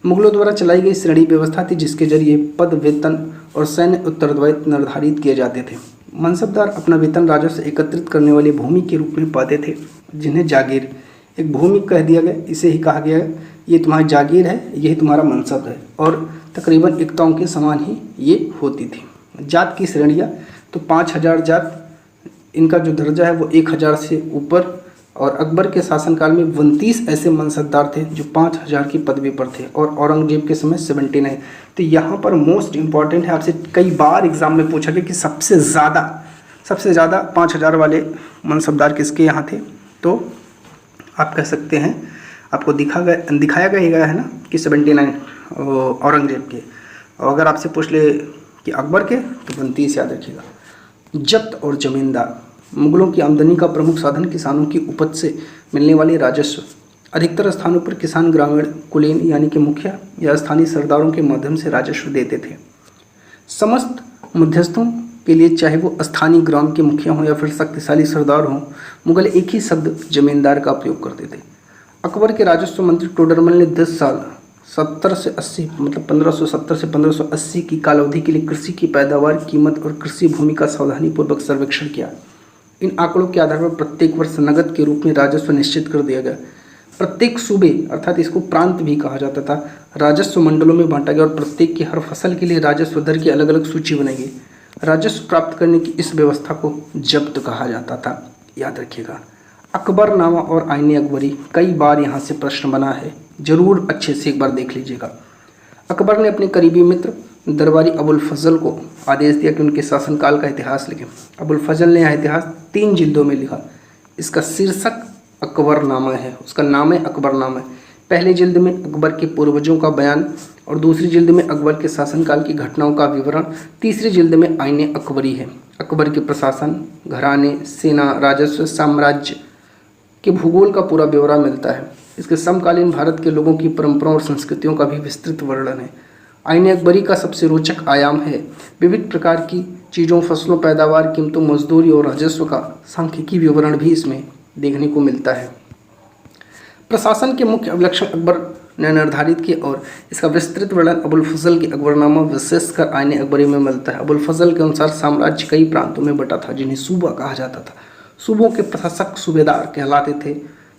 मुगलों द्वारा चलाई गई श्रेणी व्यवस्था थी जिसके जरिए पद, वेतन और सैन्य उत्तरदायित्व निर्धारित किए जाते थे। मनसबदार अपना वेतन राजस्व एकत्रित करने वाली भूमि के रूप में पाते थे, जिन्हें जागीर, एक भूमि कह दिया गया। इसे ही कहा गया ये तुम्हारी जागीर है, यही तुम्हारा मनसब है, और तकरीबन एकताओं के समान ही ये होती थी। जात की श्रेणियाँ तो 5000 जात, इनका जो दर्जा है वो 1000 से ऊपर, और अकबर के शासनकाल में 29 ऐसे मनसबदार थे जो 5000 की पदवी पर थे, और औरंगजेब के समय 79। तो यहाँ पर मोस्ट इम्पॉर्टेंट है, आपसे कई बार एग्जाम में पूछा गया कि सबसे ज़्यादा 5000 वाले मनसबदार किसके यहाँ थे, तो आप कह सकते हैं, आपको दिखाया गया है ना कि 79 औरंगजेब के। और अगर आपसे पूछ ले कि अकबर के, तो 29 याद रखिएगा। जब्त और जमींदार। मुगलों की आमदनी का प्रमुख साधन किसानों की उपज से मिलने वाले राजस्व। अधिकतर स्थानों पर किसान ग्रामीण कुलीन यानी कि मुखिया या स्थानीय सरदारों के माध्यम से राजस्व देते थे। समस्त मध्यस्थों के लिए, चाहे वो स्थानीय ग्राम के मुखिया हों या फिर शक्तिशाली सरदार हों, मुगल एक ही शब्द जमींदार का प्रयोग करते थे। अकबर के राजस्व मंत्री टोडरमल ने 10 साल 70 से 80 मतलब 1570 से 1580 की कालावधि के लिए कृषि की पैदावार, कीमत और कृषि भूमि का सावधानीपूर्वक सर्वेक्षण किया। इन आंकड़ों के आधार पर प्रत्येक वर्ष नकद के रूप में राजस्व निश्चित कर दिया गया। प्रत्येक सूबे, अर्थात इसको प्रांत भी कहा जाता था, राजस्व मंडलों में बांटा गया और प्रत्येक की हर फसल के लिए राजस्व दर की अलग अलग सूची बनाई गई। राजस्व प्राप्त करने की इस व्यवस्था को जब्त कहा जाता था, याद रखिएगा। अकबरनामा और आईने अकबरी, कई बार यहाँ से प्रश्न बना है, जरूर अच्छे से एक बार देख लीजिएगा। अकबर ने अपने करीबी मित्र दरबारी अबुल फजल को आदेश दिया कि उनके शासनकाल का इतिहास लिखें। अबुल फजल ने यह इतिहास 3 जिल्दों में लिखा। इसका शीर्षक अकबरनामा है, उसका नाम है अकबरनामा। पहली जिल्द में अकबर के पूर्वजों का बयान और दूसरी जिल्द में अकबर के शासनकाल की घटनाओं का विवरण, तीसरी जिल्द में आईने अकबरी है। अकबर के प्रशासन, घराने, सेना, राजस्व, साम्राज्य के भूगोल का पूरा ब्यौरा मिलता है। इसके समकालीन भारत के लोगों की परंपराओं और संस्कृतियों का भी विस्तृत वर्णन है। आईने अकबरी का सबसे रोचक आयाम है विविध प्रकार की चीज़ों, फसलों, पैदावार, कीमतों, मजदूरी और राजस्व का सांख्यिकी विवरण भी इसमें देखने को मिलता है। प्रशासन के मुख्य अभिलक्षण अकबर ने निर्धारित किए और इसका विस्तृत वर्णन अबुल फजल के अकबरनामा विशेषकर आईने अकबरी में मिलता है। अबुल फजल के अनुसार साम्राज्य कई प्रांतों में बटा था जिन्हें सूबा कहा जाता था। सूबों के प्रशासक सूबेदार कहलाते थे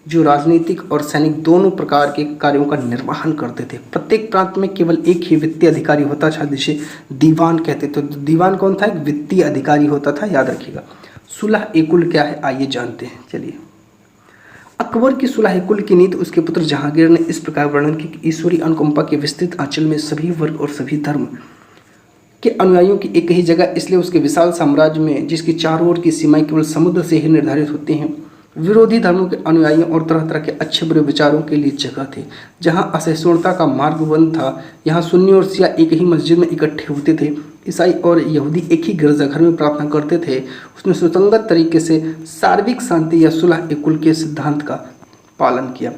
जो राजनीतिक और सैनिक दोनों प्रकार के कार्यों का निर्वहन करते थे। प्रत्येक प्रांत में केवल एक ही वित्तीय अधिकारी होता था जिसे दीवान कहते थे। तो दीवान कौन था? एक वित्तीय अधिकारी होता था, याद रखिएगा। सुलह ए कुल क्या है, आइए जानते हैं। चलिए, अकबर की सुलह ए कुल की नीति उसके पुत्र जहांगीर ने इस प्रकार वर्णन की कि ईश्वरी अनुकंपा के विस्तृत आंचल में सभी वर्ग और सभी धर्म के अनुयायियों की एक ही जगह, इसलिए उसके विशाल साम्राज्य में जिसकी चारों ओर की सीमाएं केवल समुद्र से ही निर्धारित होती हैं, विरोधी धर्मों के अनुयायियों और तरह तरह के अच्छे बुरे विचारों के लिए जगह थी। जहाँ असहिष्णुता का मार्ग बंद था, यहाँ सुन्नी और शिया एक ही मस्जिद में इकट्ठे होते थे, ईसाई और यहूदी एक ही गिरजाघर में प्रार्थना करते थे। उसने सुसंगत तरीके से सार्विक शांति या सुलह ए कुल के सिद्धांत का पालन किया।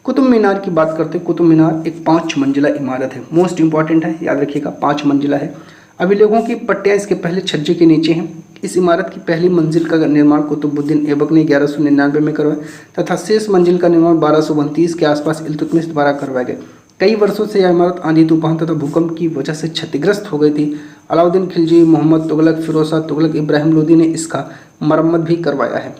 कुतुब मीनार की बात करते हैं। कुतुब मीनार एक 5 मंजिला इमारत है, मोस्ट इंपॉर्टेंट है, याद रखिएगा, 5 मंजिला है। अभिलेखों की पट्टियाँ इसके पहले छज्जे के नीचे हैं। इस इमारत की पहली मंजिल का निर्माण कुतुबुद्दीन ऐबक ने 1199 में करवाया तथा शेष मंजिल का निर्माण 1229 के आसपास इल्तुतमिश द्वारा करवाया गया। कई वर्षों से यह इमारत आंधी, तूफान तथा भूकंप की वजह से क्षतिग्रस्त हो गई थी। अलाउद्दीन खिलजी, मोहम्मद तुगलक, फिरोज शाह तुगलक, इब्राहिम लोदी ने इसका मरम्मत भी करवाया है।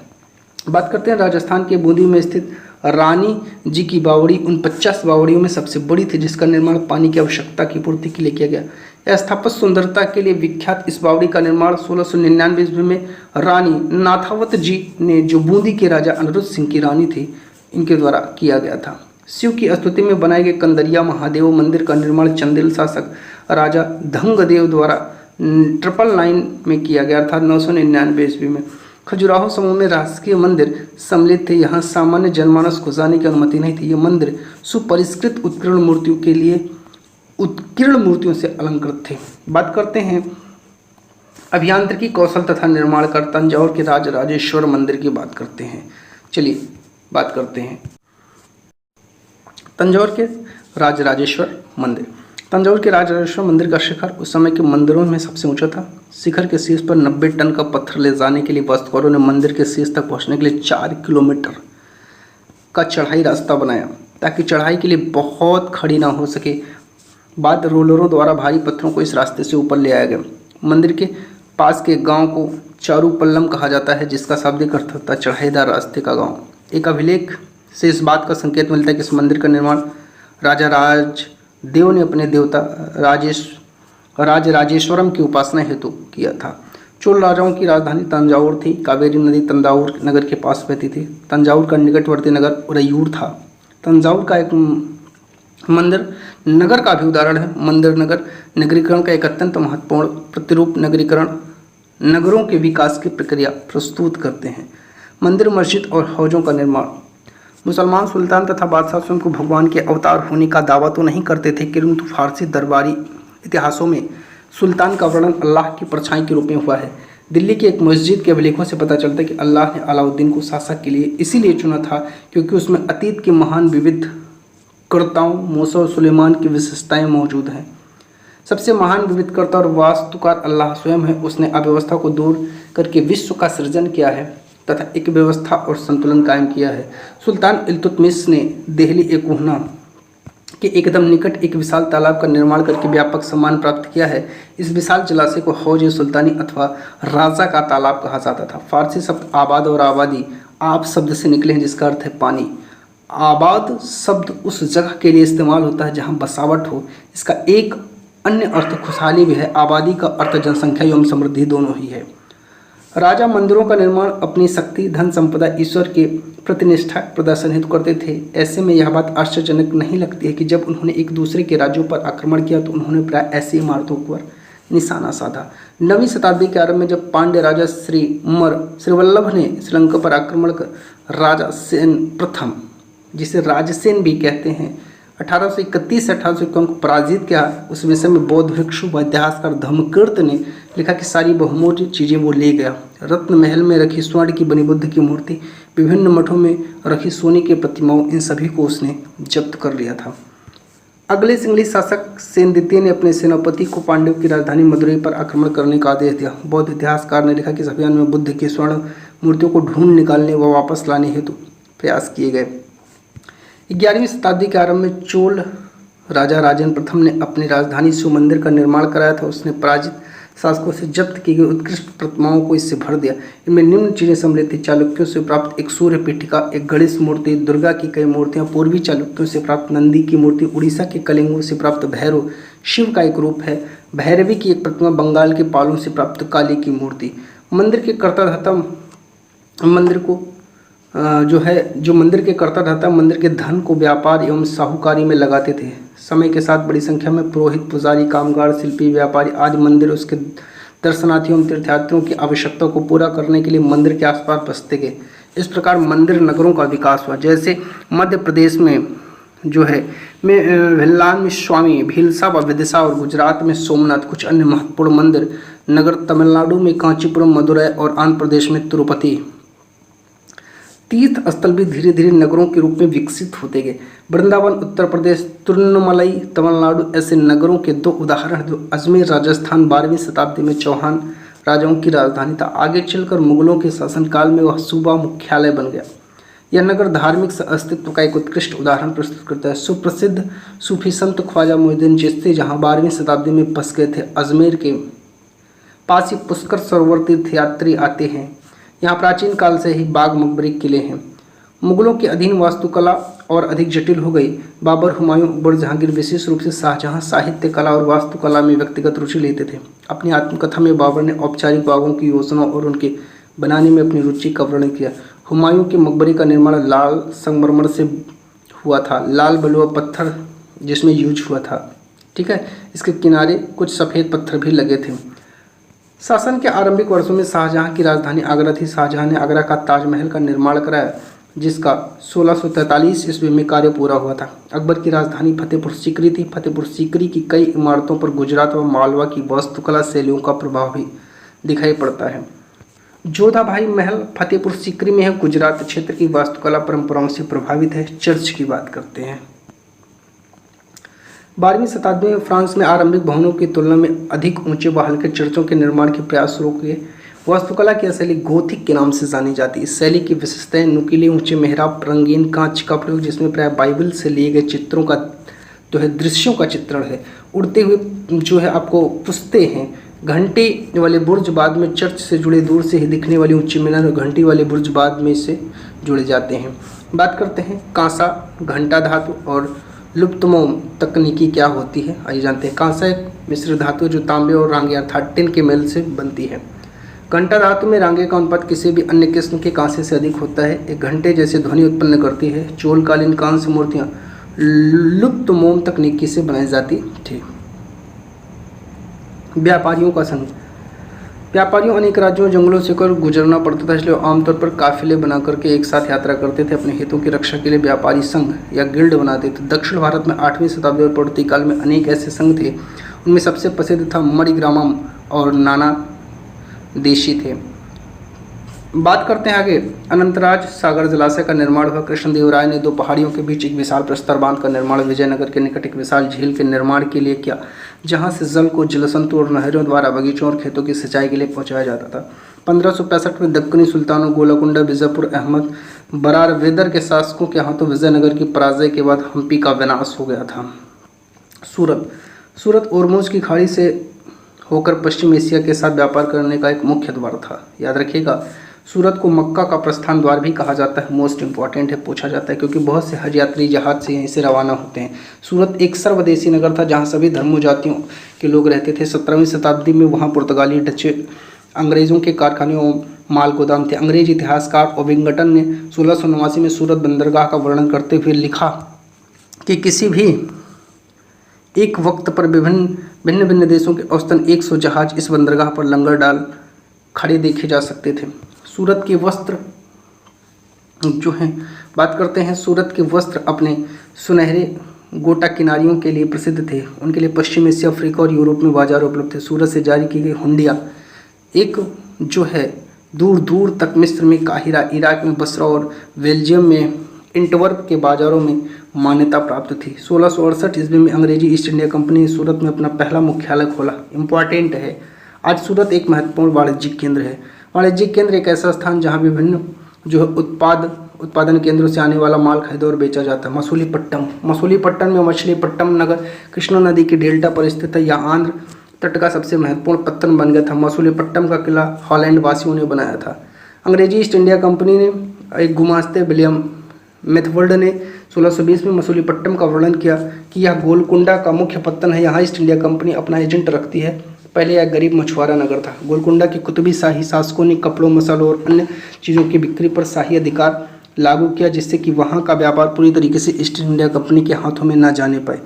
बात करते हैं राजस्थान के बूंदी में स्थित रानी जी की बावड़ी उन 50 बावड़ियों में सबसे बड़ी थी जिसका निर्माण पानी की आवश्यकता की पूर्ति के लिए किया गया। यह स्थापत्य सुंदरता के लिए विख्यात इस बावड़ी का निर्माण 1699 ईस्वी में रानी नाथावत जी ने, जो बूंदी के राजा अनिरुद्ध सिंह की रानी थी, इनके द्वारा किया गया था। शिव की स्तुति में बनाए गए कंदरिया महादेव मंदिर का निर्माण चंदेल शासक राजा धंगदेव द्वारा 999 में किया गया था 999 ईस्वी में। खजुराहो समूह में राजकीय मंदिर सम्मिलित थे। यहाँ सामान्य जनमानस को जाने की अनुमति नहीं थी। ये मंदिर सुपरिष्कृत उत्कीर्ण मूर्तियों से अलंकृत थे। बात करते हैं अभियांत्रिकी कौशल तथा निर्माण कर तंजावुर के राजराजेश्वर मंदिर की बात करते हैं। चलिए बात करते हैं तंजावुर के राजराजेश्वर मंदिर। तंजावुर के राजराजेश्वर मंदिर का शिखर उस समय के मंदिरों में सबसे ऊंचा था। शिखर के शीर्ष पर 90 टन का पत्थर ले जाने के लिए वास्तुकारों ने मंदिर के शीर्ष तक पहुंचने के लिए 4 किलोमीटर का चढ़ाई रास्ता बनाया ताकि चढ़ाई के लिए बहुत खड़ी ना हो सके। बाद रोलरों द्वारा भारी पत्थरों को इस रास्ते से ऊपर ले आया गया। मंदिर के पास के गांव को चारूपल्लम कहा जाता है जिसका शाब्दिक अर्थ होता है चढ़ाईदार रास्ते का गांव। एक अभिलेख से इस बात का संकेत मिलता है कि इस मंदिर का निर्माण राजा राजदेव ने अपने देवता राजराजेश्वरम की उपासना हेतु किया था। चोल राजाओं की राजधानी तंजावुर थी। कावेरी नदी तंजावुर नगर के पास बहती थी। तंजावुर का निकटवर्ती नगर उरैयूर था। तंजावुर का एक मंदिर नगर का भी उदाहरण है। मंदिर नगर नगरीकरण का एक अत्यंत महत्वपूर्ण प्रतिरूप नगरीकरण नगरों के विकास की प्रक्रिया प्रस्तुत करते हैं। मंदिर, मस्जिद और हौजों का निर्माण। मुसलमान सुल्तान तथा बादशाह स्वयं को भगवान के अवतार होने का दावा तो नहीं करते थे, किंतु फारसी दरबारी इतिहासों में सुल्तान का वर्णन अल्लाह की परछाई के रूप में हुआ है। दिल्ली की एक मस्जिद के अभिलेखों से पता चलता है कि अल्लाह ने अलाउद्दीन को शासक के लिए इसीलिए चुना था क्योंकि उसमें अतीत के महान विविध कर्ताओं मूसा और सुलेमान की विशेषताएं मौजूद हैं। सबसे महान विविधकर्ता और वास्तुकार अल्लाह स्वयं है। उसने अव्यवस्था को दूर करके विश्व का सृजन किया है तथा एक व्यवस्था और संतुलन कायम किया है। सुल्तान इल्तुतमिश ने दिल्ली एक कोहना के एकदम निकट एक विशाल तालाब का निर्माण करके व्यापक सम्मान प्राप्त किया है। इस विशाल जलाशय को हौज सुल्तानी अथवा राजा का तालाब कहा जाता था। फारसी शब्द आबाद और आबादी आब शब्द से निकले हैं जिसका अर्थ है पानी। आबाद शब्द उस जगह के लिए इस्तेमाल होता है जहाँ बसावट हो। इसका एक अन्य अर्थ खुशहाली भी है। आबादी का अर्थ जनसंख्या एवं समृद्धि दोनों ही है। राजा मंदिरों का निर्माण अपनी शक्ति, धन संपदा, ईश्वर के प्रतिनिष्ठा प्रदर्शन हेतु करते थे। ऐसे में यह बात आश्चर्यजनक नहीं लगती है कि जब उन्होंने एक दूसरे के राज्यों पर आक्रमण किया तो उन्होंने प्राय ऐसी इमारतों पर निशाना साधा। 9वीं शताब्दी के आरंभ में जब पांड्य राजा श्रीवल्लभ ने श्रीलंका पर आक्रमण कर राजा सेन प्रथम जिसे राजसेन भी कहते हैं, 1831 से 1851 को पराजित किया। उस विषय में बौद्ध भिक्षु व इतिहासकार धम्मकीर्त ने लिखा कि सारी बहुमूल्य चीज़ें वो ले गया। रत्न महल में रखी स्वर्ण की बनी बुद्ध की मूर्ति, विभिन्न मठों में रखी सोने की प्रतिमाओं, इन सभी को उसने जब्त कर लिया था। अगले सिंहली शासक सेन द्वितीय ने अपने सेनापति को पांड्यों की राजधानी मदुरई पर आक्रमण करने का आदेश दिया। बौद्ध इतिहासकार ने लिखा कि इस अभियान में बुद्ध की स्वर्ण मूर्तियों को ढूंढ निकालने व वापस लाने हेतु प्रयास किए गए। 11वीं शताब्दी के आरंभ में चोल राजा राजेंद्र प्रथम ने अपनी राजधानी शिव मंदिर का निर्माण कराया था। उसने पराजित शासकों से जब्त की गई उत्कृष्ट प्रतिमाओं को इससे भर दिया। इनमें निम्न चीज़ें सम्मिलित थी: चालुक्यों से प्राप्त एक सूर्य पीठिका, एक गणेश मूर्ति, दुर्गा की कई मूर्तियां, पूर्वी चालुक्यों से प्राप्त नंदी की मूर्ति, उड़ीसा के कलिंगों से प्राप्त भैरव शिव का एक रूप है, भैरवी की एक प्रतिमा, बंगाल के पालों से प्राप्त काली की मूर्ति। मंदिर के कर्ता मंदिर को जो मंदिर के कर्ता रहता मंदिर के धन को व्यापार एवं साहूकारी में लगाते थे। समय के साथ बड़ी संख्या में पुरोहित, पुजारी, कामगार, शिल्पी, व्यापारी आज मंदिर उसके दर्शनार्थियों एवं तीर्थयात्रियों की आवश्यकताओं को पूरा करने के लिए मंदिर के आसपास बसते गए। इस प्रकार मंदिर नगरों का विकास हुआ। जैसे मध्य प्रदेश में जो है भिल्लान में स्वामी भीलसा व विदिशा और गुजरात में सोमनाथ कुछ अन्य महत्वपूर्ण मंदिर नगर, तमिलनाडु में कांचीपुरम, मदुरै और आंध्र प्रदेश में तिरुपति तीर्थ स्थल भी धीरे धीरे नगरों के रूप में विकसित होते गए। वृंदावन उत्तर प्रदेश, तिरुन्नमलई तमिलनाडु ऐसे नगरों के दो उदाहरण जो अजमेर राजस्थान 12वीं शताब्दी में चौहान राजाओं की राजधानी था। आगे चलकर मुगलों के शासनकाल में वह सूबा मुख्यालय बन गया। यह नगर धार्मिक अस्तित्व का एक उत्कृष्ट उदाहरण प्रस्तुत करता है। सुप्रसिद्ध सूफी संत ख्वाजा मोइनुद्दीन चिश्ती जहाँ 12वीं शताब्दी में बस गए थे। अजमेर के पास ही पुष्कर सरोवर तीर्थयात्री आते हैं। यहाँ प्राचीन काल से ही बाग मकबरे किले हैं। मुगलों के अधीन वास्तुकला और अधिक जटिल हो गई। बाबर, हुमायूं, अकबर, जहांगीर, विशेष रूप से शाहजहां साहित्य कला और वास्तुकला में व्यक्तिगत रुचि लेते थे। अपनी आत्मकथा में बाबर ने औपचारिक बागों की योजना और उनके बनाने में अपनी रुचि का वर्णन किया। हुमायूं के मकबरे का निर्माण लाल संगमरमर से हुआ था, लाल बलुआ पत्थर जिसमें यूज हुआ था। ठीक है, इसके किनारे कुछ सफ़ेद पत्थर भी लगे थे। शासन के आरंभिक वर्षों में शाहजहां की राजधानी आगरा थी। शाहजहां ने आगरा का ताजमहल का निर्माण कराया जिसका 1643 ईस्वी में कार्य पूरा हुआ था। अकबर की राजधानी फतेहपुर सीकरी थी। फतेहपुर सीकरी की कई इमारतों पर गुजरात व मालवा की वास्तुकला शैलियों का प्रभाव भी दिखाई पड़ता है। जोधा भाई महल फतेहपुर सीकरी में है। गुजरात क्षेत्र की वास्तुकला परंपराओं से प्रभावित है। चर्च की बात करते हैं। 12वीं शताब्दी में फ्रांस में आरंभिक भवनों की तुलना में अधिक ऊंचे व हल्के चर्चों के निर्माण के प्रयास शुरू किए। वास्तुकला की शैली गोथिक के नाम से जानी जाती है। इस शैली की विशेषताएं नुकीले ऊंचे मेहराब, रंगीन कांच का प्रयोग जिसमें प्राय बाइबल से लिए गए चित्रों का जो है दृश्यों का चित्रण है। उड़ते हुए जो है आपको पुछते हैं। घंटे वाले बुर्ज बाद में चर्च से जुड़े दूर से ही दिखने वाली ऊंची मीनार और घंटी वाले बुर्ज बाद में से जुड़े जाते हैं। बात करते हैं कांसा, घंटा धातु और लुप्तमोम तकनीकी क्या होती है, आइए जानते हैं। कांसा एक मिश्र धातु जो तांबे और रांगे अर्थात टिन के मेल से बनती है। घंटा धातु में रांगे का अनुपात किसी भी अन्य किस्म के कांसे से अधिक होता है। एक घंटे जैसे ध्वनि उत्पन्न करती है। चोलकालीन कांस्य मूर्तियाँ लुप्तमोम तकनीकी से बनाई जाती थी। व्यापारियों का संघ। व्यापारियों अनेक राज्यों जंगलों से कर गुजरना पड़ता था, इसलिए आमतौर पर काफिले बना करके एक साथ यात्रा करते थे। अपने हितों की रक्षा के लिए व्यापारी संघ या गिल्ड बनाते थे। दक्षिण भारत में 8वीं शताब्दी और पूर्ववर्ती काल में अनेक ऐसे संघ थे। उनमें सबसे प्रसिद्ध था मणिग्रामम और नाना देशी थे। बात करते हैं आगे। अनंतराज सागर जलाशय का निर्माण हुआ। कृष्णदेवराय ने दो पहाड़ियों के बीच एक विशाल प्रस्तर बांध का निर्माण विजयनगर के निकट एक विशाल झील के निर्माण के लिए किया, जहां से जल को जलसंतु और नहरों द्वारा बगीचों और खेतों की सिंचाई के लिए पहुंचाया जाता था। 1565 में दक्कनी सुल्तानों गोलकुंडा, बीजापुर, अहमद बरार वेदर के शासकों के हाथों विजयनगर की पराजय के बाद हम्पी का विनाश हो गया था। सूरत ओरमुज की खाड़ी से होकर पश्चिम एशिया के साथ व्यापार करने का एक मुख्य द्वार था। याद रखिएगा, सूरत को मक्का का प्रस्थान द्वार भी कहा जाता है। मोस्ट इंपॉर्टेंट है, पूछा जाता है क्योंकि बहुत से हज यात्री जहाज से यहीं से रवाना होते हैं। सूरत एक सर्वदेशी नगर था जहां सभी धर्मों जातियों के लोग रहते थे। 17वीं शताब्दी में वहां पुर्तगाली, डच, अंग्रेज़ों के कारखाने और माल गोदाम थे। अंग्रेज इतिहासकार ओबिंगटन ने 1689 में सूरत बंदरगाह का वर्णन करते हुए लिखा कि किसी भी एक वक्त पर भिन्न भिन्न देशों के औसतन 100 जहाज इस बंदरगाह पर लंगर डाल खड़े देखे जा सकते थे। सूरत के वस्त्र जो हैं बात करते हैं सूरत के वस्त्र अपने सुनहरे गोटा किनारियों के लिए प्रसिद्ध थे। उनके लिए पश्चिम एशिया, अफ्रीका और यूरोप में बाजार उपलब्ध थे। सूरत से जारी की गई हुंडिया एक जो है दूर दूर तक मिस्र में काहिरा, इराक में बसरा और बेल्जियम में एंटवर्प के बाजारों में मान्यता प्राप्त थी। 1668 ईस्वी में अंग्रेजी ईस्ट इंडिया कंपनी ने सूरत में अपना पहला मुख्यालय खोला। इम्पॉर्टेंट है, आज सूरत एक महत्वपूर्ण वाणिज्यिक केंद्र है। वाणिज्यिक केंद्र एक ऐसा स्थान जहाँ विभिन्न जो है उत्पादन केंद्रों से आने वाला माल खरीदा और बेचा जाता है। मसूलीपट्टनम में मछलीपट्टनम नगर कृष्णा नदी के डेल्टा पर स्थित है। यहाँ आंध्र तट का सबसे महत्वपूर्ण पत्तन बन गया था। मसूलीपट्टनम का किला हॉलैंड वासियों ने बनाया था। अंग्रेजी ईस्ट इंडिया कंपनी ने एक गुमास्ते विलियम मेथवर्ड ने 1620 में मसूलीपट्टनम का वर्णन किया कि यह गोलकुंडा का मुख्य पत्तन है। यहाँ ईस्ट इंडिया कंपनी अपना एजेंट रखती है। पहले यह गरीब मछुआरा नगर था। गोलकुंडा की कुतुबी शाही शासकों ने कपड़ों, मसालों और अन्य चीज़ों की बिक्री पर शाही अधिकार लागू किया, जिससे कि वहाँ का व्यापार पूरी तरीके से ईस्ट इंडिया कंपनी के हाथों में न जाने पाए।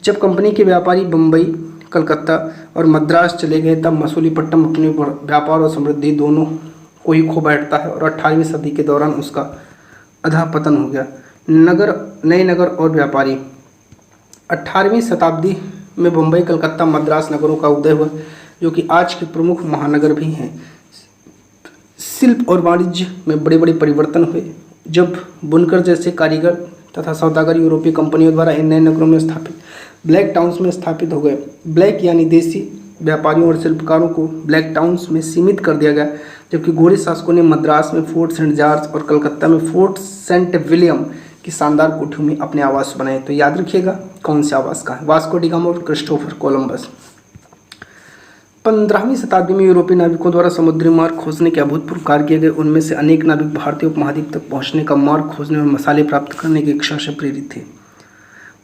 जब कंपनी के व्यापारी बम्बई, कलकत्ता और मद्रास चले गए, तब मसूलीपट्टनम अपने व्यापार और समृद्धि दोनों को ही खो बैठता है और 18वीं सदी के दौरान उसका अधःपतन हो गया। नए नगर और व्यापारी 18वीं शताब्दी में बम्बई, कलकत्ता, मद्रास नगरों का उदय हुआ, जो कि आज के प्रमुख महानगर भी हैं। शिल्प और वाणिज्य में बड़े बड़े परिवर्तन हुए जब बुनकर जैसे कारीगर तथा सौदागर यूरोपीय कंपनियों द्वारा इन नए नगरों में स्थापित ब्लैक टाउन्स में स्थापित हो गए। ब्लैक यानी देसी व्यापारियों और शिल्पकारों को ब्लैक टाउन्स में सीमित कर दिया गया, जबकि गोरे शासकों ने मद्रास में फोर्ट सेंट जॉर्ज और कलकत्ता में फोर्ट सेंट विलियम की शानदार कोठियों में अपने आवास बनाए। तो याद रखिएगा कौन से आवास का है, वास्को डी गामा और क्रिस्टोफर कोलंबस। 15वीं शताब्दी में यूरोपीय नाविकों द्वारा समुद्री मार्ग खोजने के अभूतपूर्व कार्य किए गए। उनमें से अनेक नाविक भारतीय उपमहाद्वीप तक पहुंचने का मार्ग खोजने और मसाले प्राप्त करने की इच्छा से प्रेरित थे।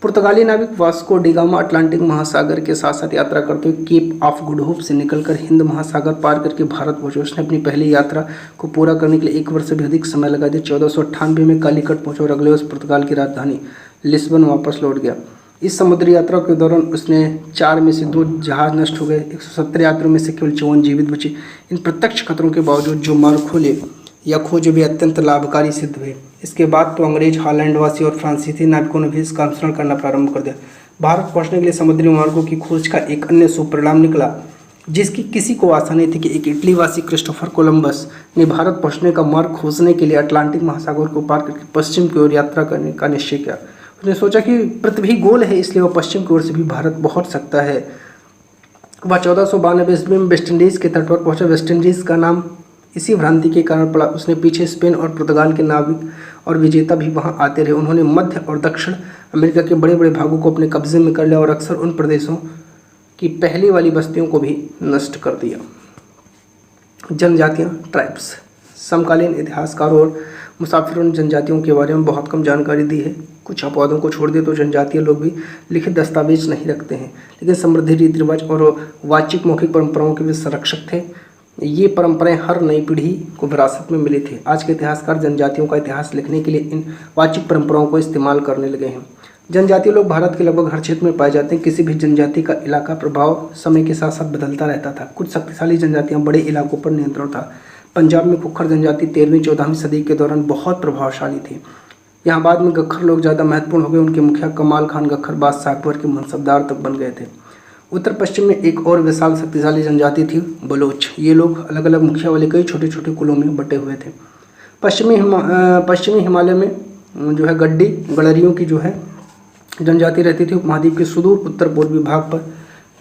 पुर्तगाली नाविक वास्को डी गामा अटलांटिक महासागर के साथ साथ यात्रा करते हुए केप ऑफ गुड होप से निकलकर हिंद महासागर पार करके भारत पहुंचे। उसने अपनी पहली यात्रा को पूरा करने के लिए 1 वर्ष से भी अधिक समय लगा दिया। 1498 में कालीकट पहुंचा और अगले वर्ष पुर्तगाल की राजधानी लिस्बन वापस लौट गया। इस समुद्री यात्रा के दौरान उसने 4 में से 2 जहाज नष्ट हो गए। 170 यात्रियों में से केवल 54 जीवित बचे। इन प्रत्यक्ष खतरों के बावजूद जो मार्ग खोले या खोज भी अत्यंत लाभकारी सिद्ध हुए। इसके बाद तो अंग्रेज, हॉलैंडवासी और फ्रांसीसी नाविकों ने भी इसका अनुसरण करना प्रारंभ कर दिया। भारत पहुंचने के लिए समुद्री मार्गों की खोज का एक अन्य सुपरिणाम निकला, जिसकी किसी को आशा नहीं थी कि एक इटलीवासी क्रिस्टोफर कोलंबस ने भारत पहुंचने का मार्ग खोजने के लिए अटलांटिक महासागर को पार करके पश्चिम की ओर यात्रा करने का निश्चय किया। उसने सोचा कि पृथ्वी गोल है, इसलिए वह पश्चिम की ओर से भी भारत पहुंच सकता है। वह 1492 ईस्वी में वेस्ट इंडीज़ के तट पर पहुंचा। वेस्ट इंडीज़ का नाम इसी भ्रांति के कारण पड़ा। उसने पीछे स्पेन और पुर्तगाल के नाविक और विजेता भी वहां आते रहे। उन्होंने मध्य और दक्षिण अमेरिका के बड़े बड़े भागों को अपने कब्जे में कर लिया और अक्सर उन प्रदेशों की पहली वाली बस्तियों को भी नष्ट कर दिया। जनजातियाँ, ट्राइब्स। समकालीन इतिहासकारों और मुसाफिरों ने जनजातियों के बारे में बहुत कम जानकारी दी है। कुछ अपवादों को छोड़ दिए तो जनजातीय लोग भी लिखित दस्तावेज नहीं रखते हैं, लेकिन समृद्धि रीति रिवाज और वाचिक मौखिक परंपराओं के भी संरक्षक थे। ये परंपराएं हर नई पीढ़ी को विरासत में मिली थी। आज के इतिहासकार जनजातियों का इतिहास लिखने के लिए इन वाचिक परंपराओं को इस्तेमाल करने लगे हैं। जनजातीय लोग भारत के लगभग हर क्षेत्र में पाए जाते हैं। किसी भी जनजाति का इलाका प्रभाव समय के साथ साथ बदलता रहता था। कुछ शक्तिशाली जनजातियां बड़े इलाकों पर नियंत्रण था। पंजाब में खुखर जनजाति 13वीं-14वीं सदी के दौरान बहुत प्रभावशाली थी। यहाँ बाद में गख्खर लोग ज़्यादा महत्वपूर्ण हो गए। उनके मुखिया कमाल खान गख्खर बादशाह अकबर के मनसबदार तक बन गए थे। उत्तर पश्चिम में एक और विशाल शक्तिशाली जनजाति थी बलोच। ये लोग अलग अलग मुखिया वाले कई छोटे छोटे कुलों में बटे हुए थे। पश्चिमी हिमालय में जो है गडरियों की जो है जनजाति रहती थी। उपमहाद्वीप के सुदूर उत्तर पूर्वी भाग पर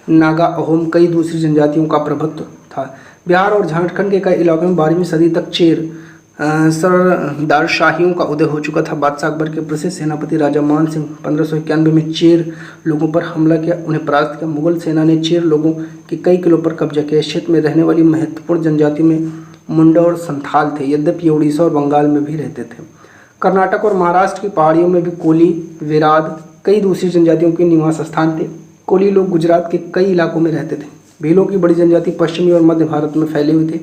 नागा, अहोम, कई दूसरी जनजातियों का प्रभुत्व था। बिहार और झारखंड के कई इलाकों में 12वीं सदी तक चेर सरदारशाहियों का उदय हो चुका था। बादशाह अकबर के प्रसिद्ध सेनापति राजा मान सिंह 1591 में चेर लोगों पर हमला किया, उन्हें परास्त किया। मुगल सेना ने चेर लोगों के कई किलों पर कब्जा किया। इस क्षेत्र में रहने वाली महत्वपूर्ण जनजातियों में मुंडा और संथाल थे, यद्यपि ये उड़ीसा और बंगाल में भी रहते थे। कर्नाटक और महाराष्ट्र की पहाड़ियों में भी कोली, विराद, कई दूसरी जनजातियों के निवास स्थान थे। कोली लोग गुजरात के कई इलाकों में रहते थे। भीलों की बड़ी जनजाति पश्चिमी और मध्य भारत में फैले हुए थे।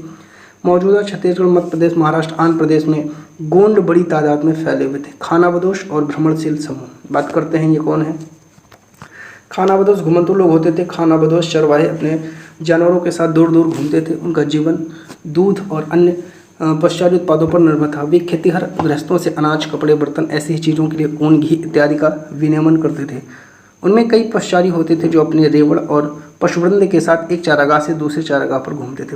मौजूदा छत्तीसगढ़, मध्य प्रदेश, महाराष्ट्र, आंध्र प्रदेश में गोंड बड़ी तादाद में फैले हुए थे। खानाबदोश और भ्रमणशील समूह, बात करते हैं ये कौन है। खानाबदोश घुमंतु लोग होते थे। खानाबदोश चरवाहे अपने जानवरों के साथ दूर दूर घूमते थे। उनका जीवन दूध और अन्य पश्चात उत्पादों पर निर्भर था। वे खेतीहर गृहस्थों से अनाज, कपड़े, बर्तन, ऐसी ही चीज़ों के लिए ऊन, घी इत्यादि का विनियमन करते थे। उनमें कई पशुचारी होते थे जो अपने रेवड़ और पशुवृंद के साथ एक चारागाह से दूसरे चारागाह पर घूमते थे।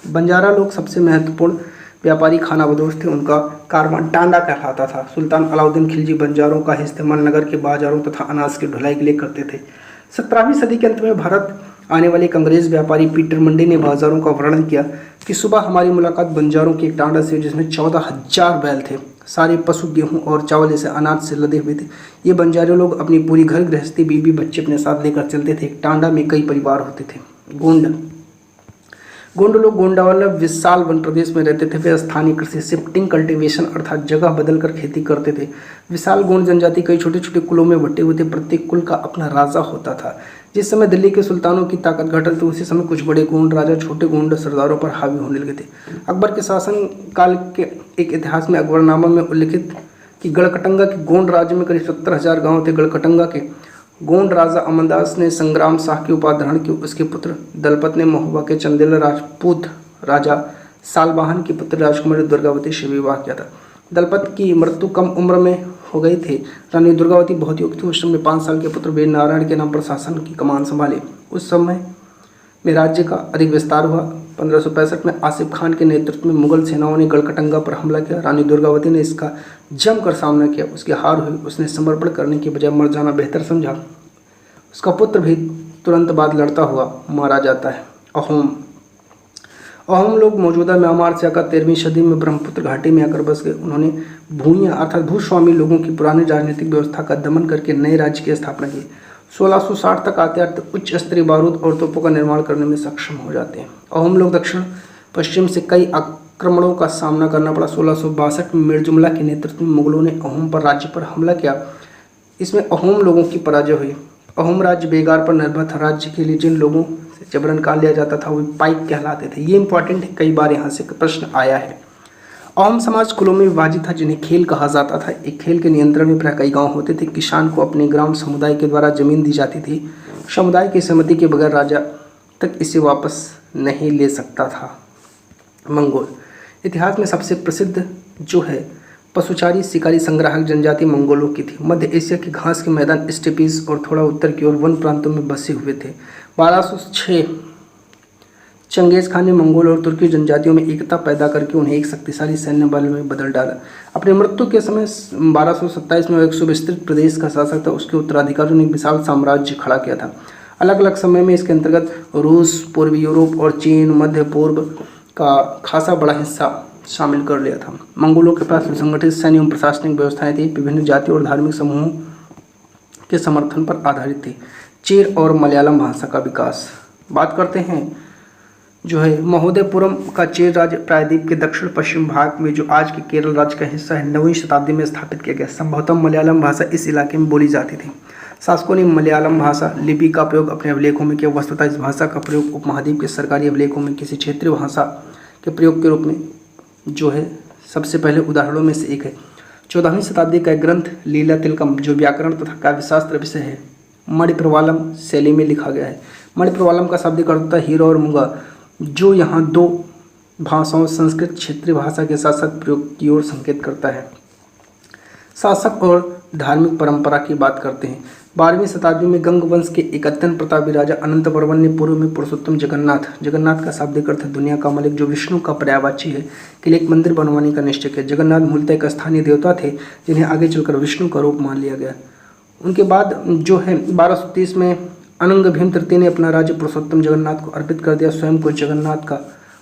बंजारा लोग सबसे महत्वपूर्ण व्यापारी खानाबदोश थे। उनका कारवां टांडा कहलाता था। सुल्तान अलाउद्दीन खिलजी बंजारों का इस्तेमाल नगर के बाजारों तथा अनाज की ढुलाई के लिए करते थे। 17वीं सदी के अंत में भारत आने वाले एक अंग्रेज व्यापारी पीटर मंडी ने बाजारों का वर्णन किया कि सुबह हमारी मुलाकात बंजारों के एक टांडा से, जिसमें 14,000 बैल थे। सारे पशु गेहूं और चावल जैसे अनाज से लदे हुए थे। ये बंजारे लोग अपनी पूरी घर गृहस्थी, बीबी बच्चे अपने साथ लेकर चलते थे। एक टांडा में कई परिवार होते थे। गोंड लोग गोंडावाला विशाल वन प्रदेश में रहते थे। वे स्थानीय कृषि, शिफ्टिंग कल्टीवेशन अर्थात जगह बदलकर खेती करते थे। विशाल गोंड जनजाति कई छोटे छोटे कुलों में बटे हुए थे। प्रत्येक कुल का अपना राजा होता था। जिस समय दिल्ली के सुल्तानों की ताकत घटल थी, उसी समय कुछ बड़े गोंड राजा छोटे गोंड सरदारों पर हावी होने लगे थे। अकबर के शासन काल के एक इतिहास में अकबरनामा में उल्लिखित कि गढ़कटंगा के गोंड राज्य में करीब 70,000 गाँव थे। गढ़कटंगा के गोंड राजा अमरदास ने संग्राम शाह की उपाधि की। उसके पुत्र दलपत ने महोबा के चंदेल राजपूत राजा सालबाहन की पुत्र राजकुमारी दुर्गावती से विवाह किया था। दलपत की मृत्यु कम उम्र में हो गई थी। रानी दुर्गावती बहुत युक्त थी। उस समय 5 साल के पुत्र वीर नारायण के नाम पर शासन की कमान संभाली। उस समय में राज्य का अधिक विस्तार हुआ। 1565 में आसिफ खान के नेतृत्व में मुगल सेनाओं ने गढ़कटंगा पर हमला किया। रानी दुर्गावती ने इसका जमकर सामना किया। उसकी हार हुई। उसने समर्पण करने के बजाय मर जाना बेहतर समझा। उसका पुत्र भी तुरंत बाद लड़ता हुआ मारा जाता है। अहोम लोग मौजूदा म्यांमार से आकर 13वीं सदी में ब्रह्मपुत्र घाटी में आकर बस गए। उन्होंने भूमिया अर्थात भूस्वामी लोगों की पुरानी राजनीतिक व्यवस्था का दमन करके नए राज्य की स्थापना की। 1660 तक आते आते उच्च स्तरीय बारूद और तोपों का निर्माण करने में सक्षम हो जाते हैं। अहोम लोग दक्षिण पश्चिम से कई आक्रमणों का सामना करना पड़ा। 1662 में मिर्जुमला के नेतृत्व में मुगलों ने अहोम पर राज्य पर हमला किया। इसमें अहोम लोगों की पराजय हुई। अहोम राज्य बेगार पर निर्भर था। राज्य के लिए जिन लोगों से जबरन काल लिया जाता था वो पाइक कहलाते थे। ये इंपॉर्टेंट है, कई बार यहाँ से प्रश्न आया है। अहोम समाज कुलों में विभाजित था जिन्हें खेल कहा जाता था। एक खेल के नियंत्रण में प्राय कई गांव होते थे। किसान को अपने ग्राम समुदाय के द्वारा जमीन दी जाती थी। समुदाय की सहमति के बगैर राजा तक इसे वापस नहीं ले सकता था। मंगोल इतिहास में सबसे प्रसिद्ध जो है पशुचारी शिकारी संग्राहक जनजाति मंगोलों की थी। मध्य एशिया के घास के मैदान, स्टेपीज और थोड़ा उत्तर की ओर वन प्रांतों में बसे हुए थे। 1206 चंगेज खान ने मंगोल और तुर्की जनजातियों में एकता पैदा करके उन्हें एक शक्तिशाली सैन्य बल में बदल डाला। अपनी मृत्यु के समय 1227 में एक सुविस्तृत प्रदेश का शासक था। उसके उत्तराधिकारियों ने एक विशाल साम्राज्य खड़ा किया था। अलग अलग समय में इसके अंतर्गत रूस, पूर्वी यूरोप और चीन, मध्य पूर्व का खासा बड़ा हिस्सा शामिल कर लिया था। मंगोलों के पास सुसंगठित सैन्य एवं प्रशासनिक व्यवस्थाएं थी। विभिन्न जातियों और धार्मिक समूहों के समर्थन पर आधारित थी। चेर और मलयालम भाषा का विकास बात करते हैं जो है महोदयपुरम का चेर राज्य प्रायद्वीप के दक्षिण पश्चिम भाग में जो आज के केरल राज्य का हिस्सा है 9वीं शताब्दी में स्थापित किया गया। संभवतः मलयालम भाषा इस इलाके में बोली जाती थी। शासकों ने मलयालम भाषा लिपि का प्रयोग अपने अभिलेखों में किया। वस्तुतः इस भाषा का प्रयोग उपमहाद्वीप के सरकारी अभिलेखों में किसी क्षेत्रीय भाषा के प्रयोग के रूप में जो है सबसे पहले उदाहरणों में से एक है। 14वीं शताब्दी का एक ग्रंथ लीला तिलकम जो व्याकरण तथा काव्यशास्त्र विषय है मणिप्रवालम शैली में लिखा गया है। मणिप्रवालम का शाब्दिक अर्थ होता है हीरा और मूंगा, जो यहाँ 2 भाषाओं संस्कृत क्षेत्रीय भाषा के साथ साथ प्रयोग की ओर संकेत करता है। शासक और धार्मिक परंपरा की बात करते हैं। 12वीं शताब्दी में गंग वंश के एक अत्यंत प्रतापी राजा अनंत वर्मन ने पूर्व में पुरुषोत्तम जगन्नाथ का शाब्दिक अर्थ दुनिया का मालिक जो विष्णु का पर्यायवाची है के लिए एक मंदिर बनवाने का निश्चय किया। जगन्नाथ मूलतः एक स्थानीय देवता थे जिन्हें आगे चलकर विष्णु का रूप मान लिया गया। उनके बाद जो है 1230 में अनंग भीम तृतीय ने अपना राज्य पुरुषोत्तम जगन्नाथ को अर्पित कर दिया। स्वयं को जगन्नाथ का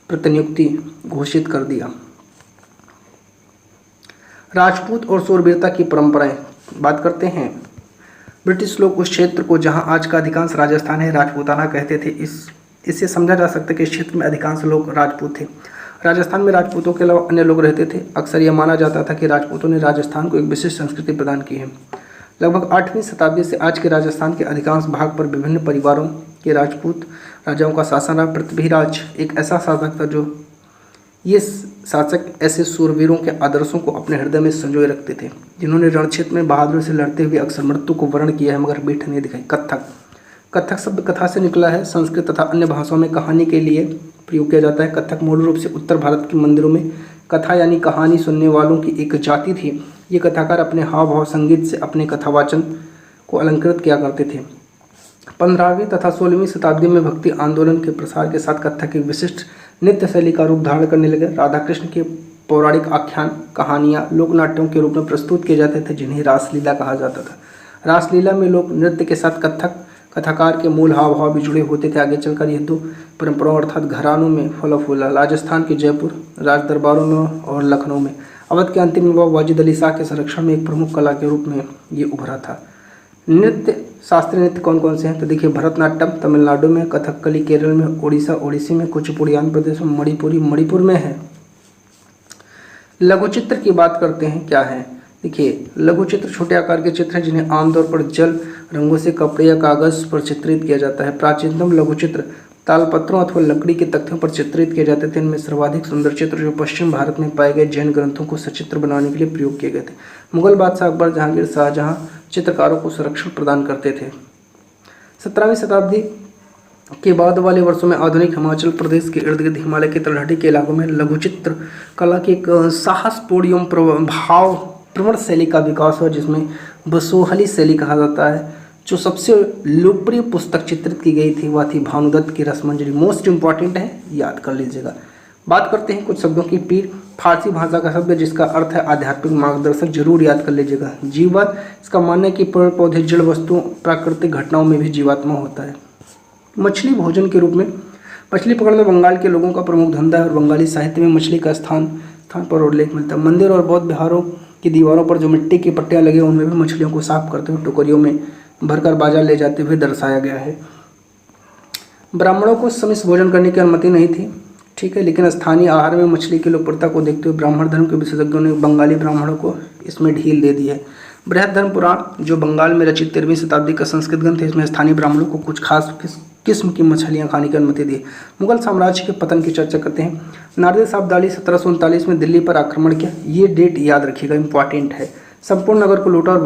प्रतिनियुक्ति घोषित कर दिया। राजपूत और शूरवीरता की परंपराएं बात करते हैं। ब्रिटिश लोग उस क्षेत्र को जहां आज का अधिकांश राजस्थान है राजपूताना कहते थे। इससे समझा जा सकता है कि इस क्षेत्र में अधिकांश लोग राजपूत थे। राजस्थान में राजपूतों के अलावा अन्य लोग रहते थे। अक्सर यह माना जाता था कि राजपूतों ने राजस्थान को एक विशिष्ट संस्कृति प्रदान की है। लगभग 8वीं शताब्दी से आज के राजस्थान के अधिकांश भाग पर विभिन्न परिवारों के राजपूत राजाओं का शासन रहा। पृथ्वीराज एक ऐसा शासक था जो ये शासक ऐसे सूरवीरों के आदर्शों को अपने हृदय में संजोए रखते थे जिन्होंने रणक्षेत्र में बहादुरी से लड़ते हुए अक्सर मृत्यु को वर्ण किया है मगर पीठ नहीं दिखाई। कत्थक शब्द कथा से निकला है। संस्कृत तथा अन्य भाषाओं में कहानी के लिए प्रयोग किया जाता है। कथक मूल रूप से उत्तर भारत के मंदिरों में कथा यानी कहानी सुनने वालों की एक जाति थी। ये कथाकार अपने हाव भाव संगीत से अपने कथावाचन को अलंकृत किया करते थे। 15वीं तथा 16वीं शताब्दी में भक्ति आंदोलन के प्रसार के साथ कथक एक विशिष्ट नृत्य शैली का रूप धारण करने लगे। राधा कृष्ण के पौराणिक आख्यान कहानियाँ लोकनाट्यों के रूप में प्रस्तुत किए जाते थे, जिन्हें रासलीला कहा जाता था। रासलीला में लोक नृत्य के साथ कथाकार के मूल हाव भाव भी जुड़े होते थे। आगे चलकर यह दो परंपराओं अर्थात घरानों में फला फूला। राजस्थान के जयपुर राज दरबारों में और लखनऊ में अवध के अंतिम नवाब वाजिद अली शाह के संरक्षण में एक प्रमुख कला के रूप में ये उभरा था। नृत्य शास्त्रीय नृत्य कौन कौन से हैं तो देखिए, भरतनाट्यम तमिलनाडु में, कथकली केरल में, ओडिसी में, कुचिपुड़ी आंध्र प्रदेश में, मणिपुर में है। लघु चित्र की बात करते हैं, क्या है देखिए, लघु चित्र छोटे आकार के चित्र हैं जिन्हें आमतौर पर जल रंगों से कपड़े या कागज पर चित्रित किया जाता है। प्राचीनतम लघु चित्र तालपत्रों अथवा लकड़ी के तख्तों पर चित्रित किए जाते थे। इनमें सर्वाधिक सुंदर चित्र जो पश्चिम भारत में पाए गए जैन ग्रंथों को सचित्र बनाने के लिए प्रयोग किए गए थे। मुगल बादशाह अकबर, जहांगीर, शाहजहां चित्रकारों को संरक्षण प्रदान करते थे। 17वीं शताब्दी के बाद वाले वर्षों में आधुनिक हिमाचल प्रदेश के इर्द गिर्द हिमालय के तलहटी के इलाकों में लघु चित्र कला की एक साहसपूर्ण एवं भाव प्रवण शैली का विकास हुआ, जिसमें बसोहली शैली कहा जाता है। जो सबसे लोकप्रिय पुस्तक चित्रित की गई थी वह थी भानुदत्त की रसमंजरी। मोस्ट इंपॉर्टेंट है, याद कर लीजिएगा। बात करते हैं कुछ शब्दों की। पीर फारसी भाषा का शब्द जिसका अर्थ है आध्यात्मिक मार्गदर्शक, जरूर याद कर लीजिएगा। जीवन, इसका मानना है कि पेड़ पौधे जड़ वस्तुओं प्राकृतिक घटनाओं में भी जीवात्मा होता है। मछली भोजन के रूप में मछली पकड़ना बंगाल के लोगों का प्रमुख धंधा है और बंगाली साहित्य में मछली का स्थान पर उल्लेख मिलता है। मंदिर और बौद्ध विहारों की दीवारों पर जो मिट्टी की पट्टियाँ लगी उनमें भी मछलियों को साफ करते हुए टोकरियों में भरकर बाजार ले जाते हुए दर्शाया गया है। ब्राह्मणों को समिष्ट भोजन करने की अनुमति नहीं थी, ठीक है, लेकिन स्थानीय आहार में मछली की लोकप्रियता को देखते हुए ब्राह्मण धर्म के विशेषज्ञों ने बंगाली ब्राह्मणों को इसमें ढील दे दी है। बृहद धर्म पुराण जो बंगाल में रचित 13वीं शताब्दी का संस्कृत ग्रंथ है, इसमें स्थानीय ब्राह्मणों को कुछ खास किस्म की मछलियां खाने की अनुमति दी। मुगल साम्राज्य के पतन की चर्चा करते हैं। नादिर शाह अब्दाली 1739 में दिल्ली पर आक्रमण किया, ये डेट याद रखिएगा, इंपॉर्टेंट है। संपूर्ण नगर को लूटा और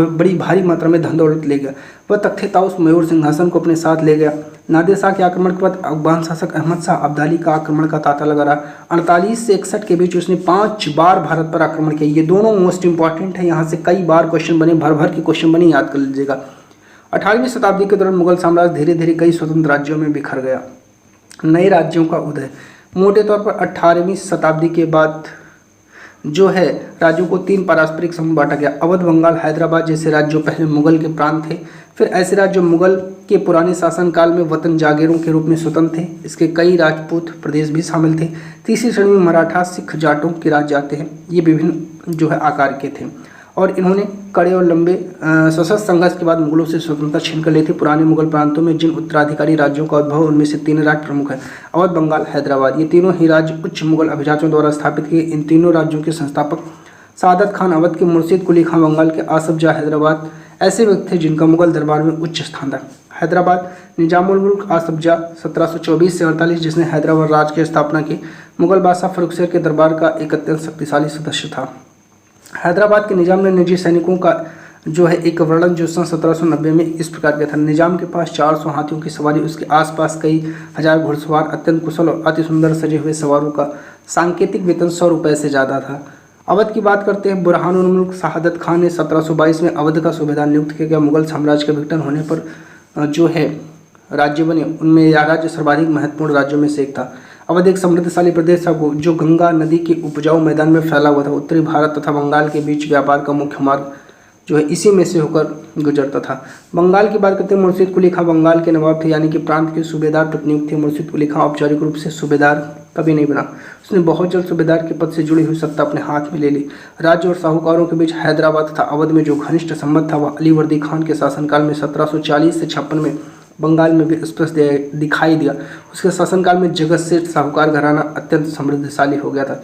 बड़ी भारी मात्रा में धन दौलत ले गया। वह तख्ते ताउस मयूर सिंहासन को अपने साथ ले गया। नादिर शाह के आक्रमण के बाद अफगान शासक अहमद शाह अब्दाली का आक्रमण का तांता लगा रहा। 48 से 61 के बीच उसने 5 बार भारत पर आक्रमण किया। ये दोनों मोस्ट इंपॉर्टेंट है, यहाँ से कई बार क्वेश्चन बने, भर के क्वेश्चन बने, याद कर लीजिएगा। 18वीं शताब्दी के दौरान मुगल साम्राज्य धीरे धीरे कई स्वतंत्र राज्यों में बिखर गया। नए राज्यों का उदय मोटे तौर पर 18वीं शताब्दी के बाद जो है राज्यों को 3 पारस्परिक समूह बांटा गया। अवध, बंगाल, हैदराबाद जैसे राज्य जो पहले मुगल के प्रांत थे, फिर ऐसे राज्य जो मुगल के पुराने शासनकाल में वतन जागीरों के रूप में स्वतंत्र थे। इसके कई राजपूत प्रदेश भी शामिल थे। तीसरी श्रेणी में मराठा, सिख, जाटों के राज्य आते हैं। ये विभिन्न जो है आकार के थे और इन्होंने कड़े और लंबे सशस्त्र संघर्ष के बाद मुगलों से स्वतंत्रता छीन कर ली थी। पुराने मुगल प्रांतों में जिन उत्तराधिकारी राज्यों का उद्भव, उनमें से 3 राज्य प्रमुख हैं, अवध, बंगाल, हैदराबाद। ये तीनों ही राज्य उच्च मुगल अभिजातों द्वारा स्थापित किए। इन तीनों राज्यों के संस्थापक सादत खान अवध के, मुर्शिद कुली खान बंगाल के, आसफ जाह हैदराबाद ऐसे व्यक्ति थे जिनका मुगल दरबार में उच्च स्थान था। हैदराबाद निजामुल मुल्क आसफ जाह 1724 से 48 जिसने हैदराबाद राज्य की स्थापना की, मुगल बादशाह फर्रुखशेर के दरबार का एक अत्यंत शक्तिशाली सदस्य था। हैदराबाद के निजाम ने निजी सैनिकों का जो है एक वर्णन जो सन 1790 में इस प्रकार का था। निजाम के पास 400 हाथियों की सवारी, उसके आसपास कई हजार घुड़सवार, अत्यंत कुशल और अति सुंदर सजे हुए सवारों का सांकेतिक वेतन 100 रुपये से ज़्यादा था। अवध की बात करते हैं। बुरहानुल मुल्क शहादत खान ने 1722 में अवध का सूबेदार नियुक्त किया गया। मुगल साम्राज्य के विघटन होने पर जो है राज्य बने, उनमें यह राज्य सर्वाधिक महत्वपूर्ण राज्यों में से एक था। अवध एक समृद्धशाली प्रदेश था जो गंगा नदी के उपजाऊ मैदान में फैला हुआ था। उत्तरी भारत तथा बंगाल के बीच व्यापार का मुख्य मार्ग जो है इसी में से होकर गुजरता था। बंगाल की बात करते हैं। मुर्शिद कुली खां बंगाल के नवाब थे, यानी कि प्रांत के सूबेदार तक नियुक्त थे। मुर्शिद कुली खां औपचारिक रूप से सूबेदार कभी नहीं बना। उसने बहुत जल्द सूबेदार के पद से जुड़ी हुई सत्ता अपने हाथ में ले ली। राज्य और साहूकारों के बीच हैदराबाद तथा अवध में जो घनिष्ठ संबंध था वह अलीवर्दी खान के शासनकाल में 1740 से 56 में बंगाल में भी स्पष्ट दिखाई दिया। उसके शासनकाल में जगत सेठ साहूकार घराना अत्यंत समृद्धशाली हो गया था।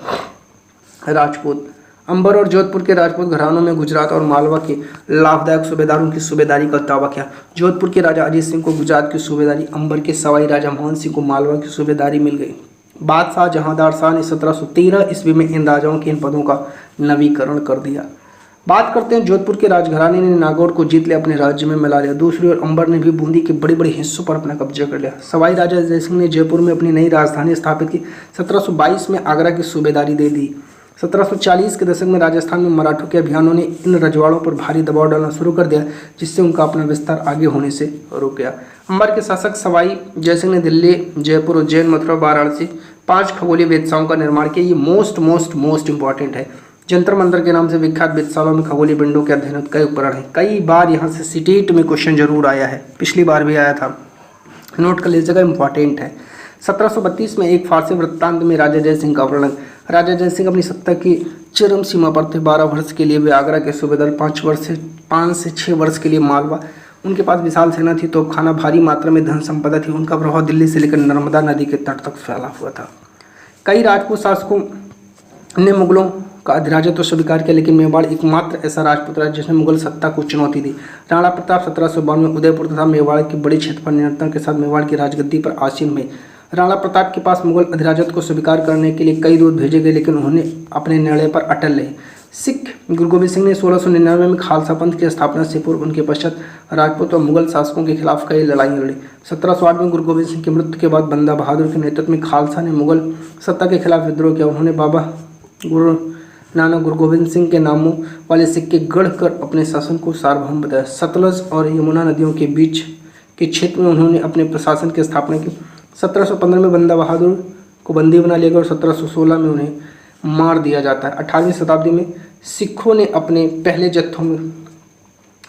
राजपूत अंबर और जोधपुर के राजपूत घरानों में गुजरात और मालवा के लाभदायक सूबेदारों की सूबेदारी का दावा किया। जोधपुर के राजा अजीत सिंह को गुजरात की सूबेदारी, अंबर के सवाई राजा मोहन सिंह को मालवा की सूबेदारी मिल गई। बादशाह जहांदार शाह ने 1713 ईस्वी में इन राजाओं के इन पदों का नवीकरण कर दिया। बात करते हैं जोधपुर के राजघराने ने नागौर को जीत लिया, अपने राज्य में मिला लिया। दूसरी ओर अंबर ने भी बूंदी के बड़े बड़े हिस्सों पर अपना कब्जा कर लिया। सवाई राजा जय सिंह ने जयपुर में अपनी नई राजधानी स्थापित की। 1722 में आगरा की सूबेदारी दे दी। 1740 के दशक में राजस्थान में मराठों के अभियानों ने इन रजवाड़ों पर भारी दबाव डालना शुरू कर दिया, जिससे उनका अपना विस्तार आगे होने से रुक गया। अंबर के शासक सवाई जयसिंह ने दिल्ली, जयपुर, उज्जैन, मथुरा, वाराणसी 5 खगोलीय वेधशालाओं का निर्माण किया। ये मोस्ट इंपॉर्टेंट है। जंतर मंतर के नाम से विख्यात वेधशालाओं में खगोलीय पिंडों के अध्ययन कई उपकरण हैं। कई बार यहाँ से सीटेट में क्वेश्चन जरूर आया है, पिछली बार भी आया था, नोट कर लीजिएगा, इंपॉर्टेंट है। 1732 में एक फारसी वृत्तांत में राजा जय सिंह का वर्णन। राजा जय सिंह अपनी सत्ता की चरम सीमा पर थे। 12 वर्ष के लिए वे आगरा के सूबेदार, 5 से 6 वर्ष के लिए मालवा। उनके पास विशाल सेना थी, तोपखाना, भारी मात्रा में धन संपदा थी। उनका प्रभाव दिल्ली से लेकर नर्मदा नदी के तट तक फैला हुआ था। कई राजपूत शासकों ने मुगलों का अधिराजत्व स्वीकार किया, लेकिन मेवाड़ एकमात्र ऐसा राजपूत राज्य जिसने मुगल सत्ता को चुनौती दी। राणा प्रताप 1752 में उदयपुर तथा मेवाड़ के बड़े क्षेत्र पर नियंत्रण के साथ मेवाड़ की राजगद्दी पर आसीन हुए। राणा प्रताप के पास मुगल अधिराजत्व को स्वीकार करने के लिए कई दूत भेजे गए, लेकिन उन्होंने अपने निर्णय पर अटल रहे। सिख गुरु गोबिंद सिंह ने 1699 में खालसा पंथ की स्थापना से पूर्व उनके पश्चात राजपूत और मुगल शासकों के खिलाफ कई लड़ाइयाँ लड़ी। 1708 में गुरु गोबिंद सिंह की मृत्यु के बाद बंदा बहादुर के नेतृत्व में खालसा ने मुगल सत्ता के खिलाफ विद्रोह किया। उन्होंने बाबा गुरु नानक गुरु गोबिंद सिंह के नामों वाले सिक्के गढ़कर अपने शासन को सार्वभौम बताया। सतलज और यमुना नदियों के बीच के क्षेत्र में उन्होंने अपने प्रशासन की स्थापना की। 1715 में बंदा बहादुर को बंदी बना लिया गया और 1716 में उन्हें मार दिया जाता है। 18वीं शताब्दी में सिखों ने अपने पहले जत्थों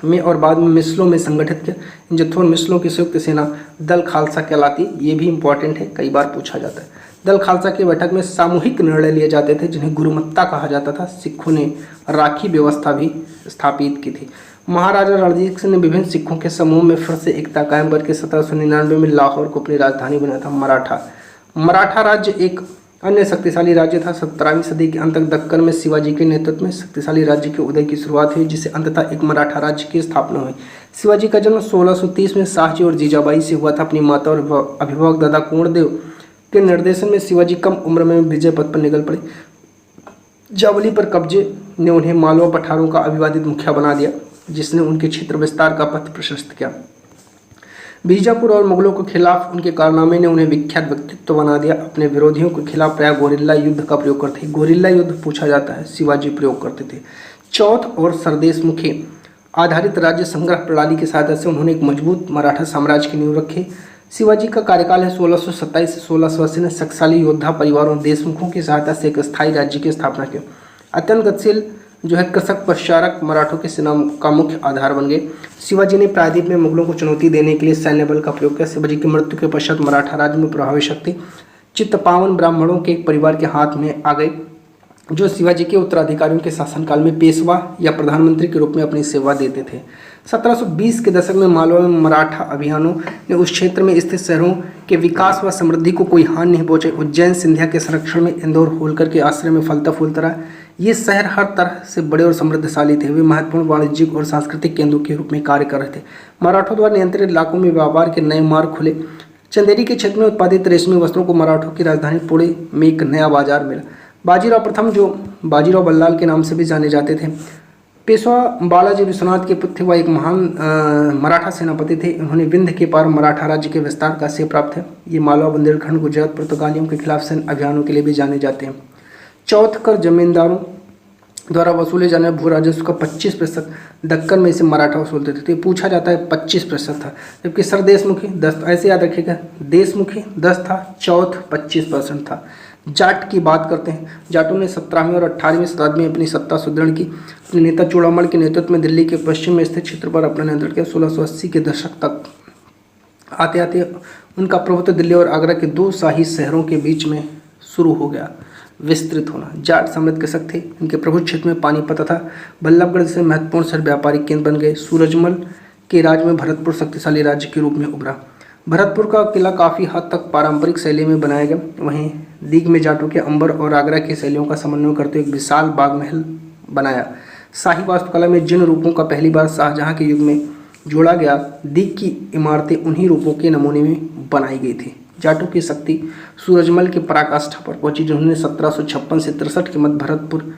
में और बाद में मिसलों में संगठित किया। इन जत्थों और मिसलों की संयुक्त सेना दल खालसा कहलाती। ये भी इंपॉर्टेंट है, कई बार पूछा जाता है। दल खालसा की बैठक में सामूहिक निर्णय लिए जाते थे, जिन्हें गुरुमत्ता कहा जाता था। सिखों ने राखी व्यवस्था भी स्थापित की थी। महाराजा रणजीत सिंह ने विभिन्न सिखों के समूह में फिर से एकता कायम करके 1799 में लाहौर को अपनी राजधानी बनाया था। मराठा राज्य एक अन्य शक्तिशाली राज्य था। 17वीं सदी के अंत तक दक्कन में शिवाजी के नेतृत्व में शक्तिशाली राज्य के उदय की शुरुआत हुई, जिससे अंततः एक मराठा राज्य की स्थापना हुई। शिवाजी का जन्म 1630 में शाहजी और जीजाबाई से हुआ था। अपनी माता और अभिभावक दादा कुंवरदेव के निर्देशन में शिवाजी कम उम्र में विजय पथ पर निकल पड़े। जावली पर कब्जे ने उन्हें मालवा पठारों का अविवादित मुखिया बना दिया, जिसने उनके क्षेत्र विस्तार का पथ प्रशस्त किया। बीजापुर और मुगलों के खिलाफ उनके कारनामे ने उन्हें विख्यात व्यक्तित्व बना दिया। अपने विरोधियों के खिलाफ प्रायः गोरिल्ला युद्ध का प्रयोग करते थे। गोरिल्ला युद्ध पूछा जाता है, शिवाजी प्रयोग करते थे। चौथ और सरदेशमुखी आधारित राज्य संग्रह प्रणाली की सहायता से उन्होंने एक मजबूत मराठा साम्राज्य की नींव रखी। शिवाजी का कार्यकाल है 1627 से 1680 ने शक्तिशाली योद्धा परिवारों देशमुखों की सहायता से एक स्थायी राज्य की स्थापना की। अत्यंत गतिशील जो है कृषक प्रचारक मराठों की सेना का मुख्य आधार बन गए। शिवाजी ने प्रायद्वीप में मुगलों को चुनौती देने के लिए सैन्य बल का प्रयोग किया। शिवाजी की मृत्यु के पश्चात मराठा राज्य में प्रभावी शक्ति चित्तपावन ब्राह्मणों के एक परिवार के हाथ में आ गई, जो शिवाजी के उत्तराधिकारियों के शासनकाल में पेशवा या प्रधानमंत्री के रूप में अपनी सेवा देते थे। 1720 के दशक में मालवा में मराठा अभियानों ने उस क्षेत्र में स्थित शहरों के विकास व समृद्धि को कोई हानि नहीं पहुंचाई। उज्जैन सिंधिया के संरक्षण में इंदौर होलकर के आश्रय में फलता फूलता रहा। ये शहर हर तरह से बड़े और समृद्धशाली थे। वे महत्वपूर्ण वाणिज्यिक और सांस्कृतिक केंद्रों के रूप में कार्य कर रहे थे। मराठों द्वारा नियंत्रित इलाकों में व्यापार के नए मार्ग खुले। चंदेरी के क्षेत्र में उत्पादित रेशमी वस्त्रों को मराठों की राजधानी पुणे में एक नया बाजार मिला। बाजीराव प्रथम, जो बाजीराव बल्लाल के नाम से भी जाने जाते थे, पेशवा बालाजी विश्वनाथ के पुत्र व एक महान मराठा सेनापति थे। उन्होंने विंध्य के पार मराठा राज्य के विस्तार का श्रेय प्राप्त है। ये मालवा, बुंदेलखंड, गुजरात, पुर्तगालियों के खिलाफ सैन्य अभियानों के लिए भी जाने जाते हैं। चौथ कर जमींदारों द्वारा वसूले जाने भू राजस्व का 25% दक्कन में से मराठा वसूलते थे। तो पूछा जाता है 25% था, जबकि सरदेशमुखी 10, ऐसे याद रखिएगा, देशमुखी 10 था, चौथ 25% था। जाट की बात करते हैं। जाटों ने 17वीं और 18वीं शताब्दी में अपनी सत्ता सुदृढ़ की। अपने नेता चूड़ामल के नेतृत्व में दिल्ली के पश्चिम में स्थित क्षेत्र पर अपना नियंत्रण किया। 1680 के दशक तक आते आते उनका प्रभुत्व दिल्ली और आगरा के 2 शाही शहरों के बीच में शुरू हो गया विस्तृत होना। जाट समृद्ध कृषक थे। इनके प्रभुत्व क्षेत्र में पानीपत तथा बल्लभगढ़ से महत्वपूर्ण शहर व्यापारिक केंद्र बन गए। सूरजमल के राज्य में भरतपुर शक्तिशाली राज्य के रूप में उभरा। भरतपुर का किला काफ़ी हद तक पारंपरिक शैली में बनाया गया। वहीं दीग में जाटों के अंबर और आगरा की शैलियों का समन्वय करते हुए एक विशाल बाग महल बनाया। शाही वास्तुकला में जिन रूपों का पहली बार शाहजहां के युग में जोड़ा गया, दीग की इमारतें उन्हीं रूपों के नमूने में बनाई गई थी। जाटों की शक्ति सूरजमल के पराकाष्ठा पर पहुंची, जिन्होंने 1756 से 63 के मध्य भरतपुर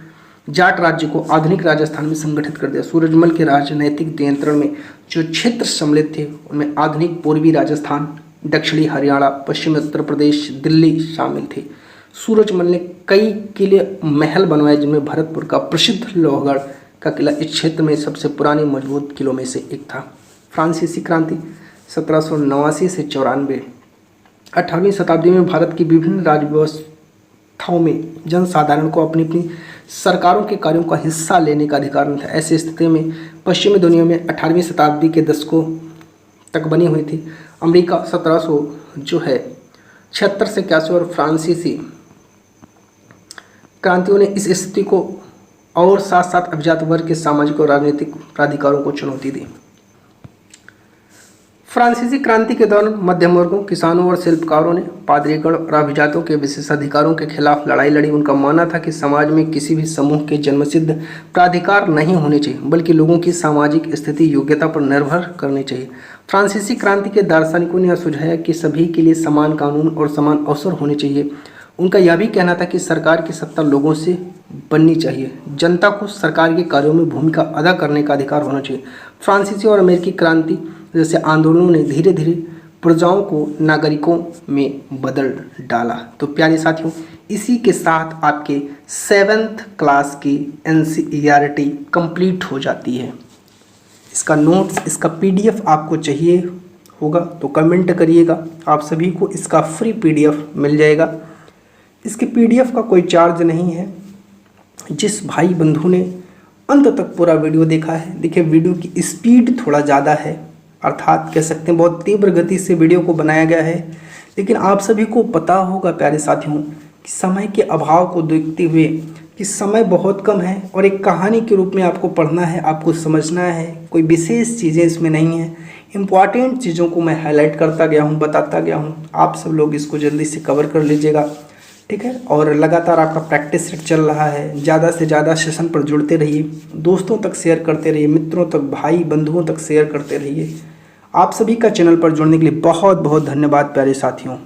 जाट राज्य को आधुनिक राजस्थान में संगठित कर दिया। सूरजमल के राजनैतिक नियंत्रण में जो क्षेत्र सम्मिलित थे उनमें आधुनिक पूर्वी राजस्थान, दक्षिणी हरियाणा, पश्चिमी उत्तर प्रदेश, दिल्ली शामिल थे। सूरजमल ने कई किले महल बनवाए, जिनमें भरतपुर का प्रसिद्ध लोहगढ़ का किला इस क्षेत्र में सबसे पुराने मजबूत किलों में से एक था। फ्रांसीसी क्रांति 1789 से 94। 18वीं शताब्दी में भारत की विभिन्न राज्य व्यवस्थाओं में जनसाधारण को अपनी अपनी सरकारों के कार्यों का हिस्सा लेने का अधिकार नहीं था। ऐसी स्थिति में पश्चिमी दुनिया में 18वीं शताब्दी के दशकों तक बनी हुई थी। अमेरिका 76 से 81 और फ्रांसीसी क्रांतियों ने इस स्थिति को और साथ साथ अभिजात वर्ग के सामाजिक और राजनीतिक प्राधिकारों को चुनौती दी। फ्रांसीसी क्रांति के दौरान मध्यम वर्गों, किसानों और शिल्पकारों ने पादरीगण और अभिजातों के विशेषाधिकारों के खिलाफ लड़ाई लड़ी। उनका मानना था कि समाज में किसी भी समूह के जन्मसिद्ध प्राधिकार नहीं होने चाहिए, बल्कि लोगों की सामाजिक स्थिति योग्यता पर निर्भर करनी चाहिए। फ्रांसीसी क्रांति के दार्शनिकों ने यह सुझाया कि सभी के लिए समान कानून और समान अवसर होने चाहिए। उनका यह भी कहना था कि सरकार की सत्ता लोगों से बननी चाहिए, जनता को सरकार के कार्यों में भूमिका अदा करने का अधिकार होना चाहिए। फ्रांसीसी और अमेरिकी क्रांति जैसे आंदोलनों ने धीरे धीरे प्रजाओं को नागरिकों में बदल डाला। तो प्यारे साथियों, इसी के साथ आपके 7th क्लास की NCERT कंप्लीट हो जाती है। इसका नोट्स, इसका PDF आपको चाहिए होगा तो कमेंट करिएगा, आप सभी को इसका फ्री PDF मिल जाएगा। इसके PDF का कोई चार्ज नहीं है। जिस भाई बंधु ने अंत तक पूरा वीडियो देखा है, देखिए वीडियो की स्पीड थोड़ा ज़्यादा है, अर्थात कह सकते हैं बहुत तीव्र गति से वीडियो को बनाया गया है। लेकिन आप सभी को पता होगा प्यारे साथियों कि समय के अभाव को देखते हुए कि समय बहुत कम है और एक कहानी के रूप में आपको पढ़ना है, आपको समझना है, कोई विशेष चीज़ें इसमें नहीं है। इम्पॉर्टेंट चीज़ों को मैं हाईलाइट करता गया हूँ, बताता गया हूँ। आप सब लोग इसको जल्दी से कवर कर लीजिएगा, ठीक है। और लगातार आपका प्रैक्टिस सेट चल रहा है। ज़्यादा से ज़्यादा सेशन पर जुड़ते रहिए, दोस्तों तक शेयर करते रहिए, मित्रों तक, भाई बंधुओं तक शेयर करते रहिए। आप सभी का चैनल पर जुड़ने के लिए बहुत बहुत धन्यवाद प्यारे साथियों।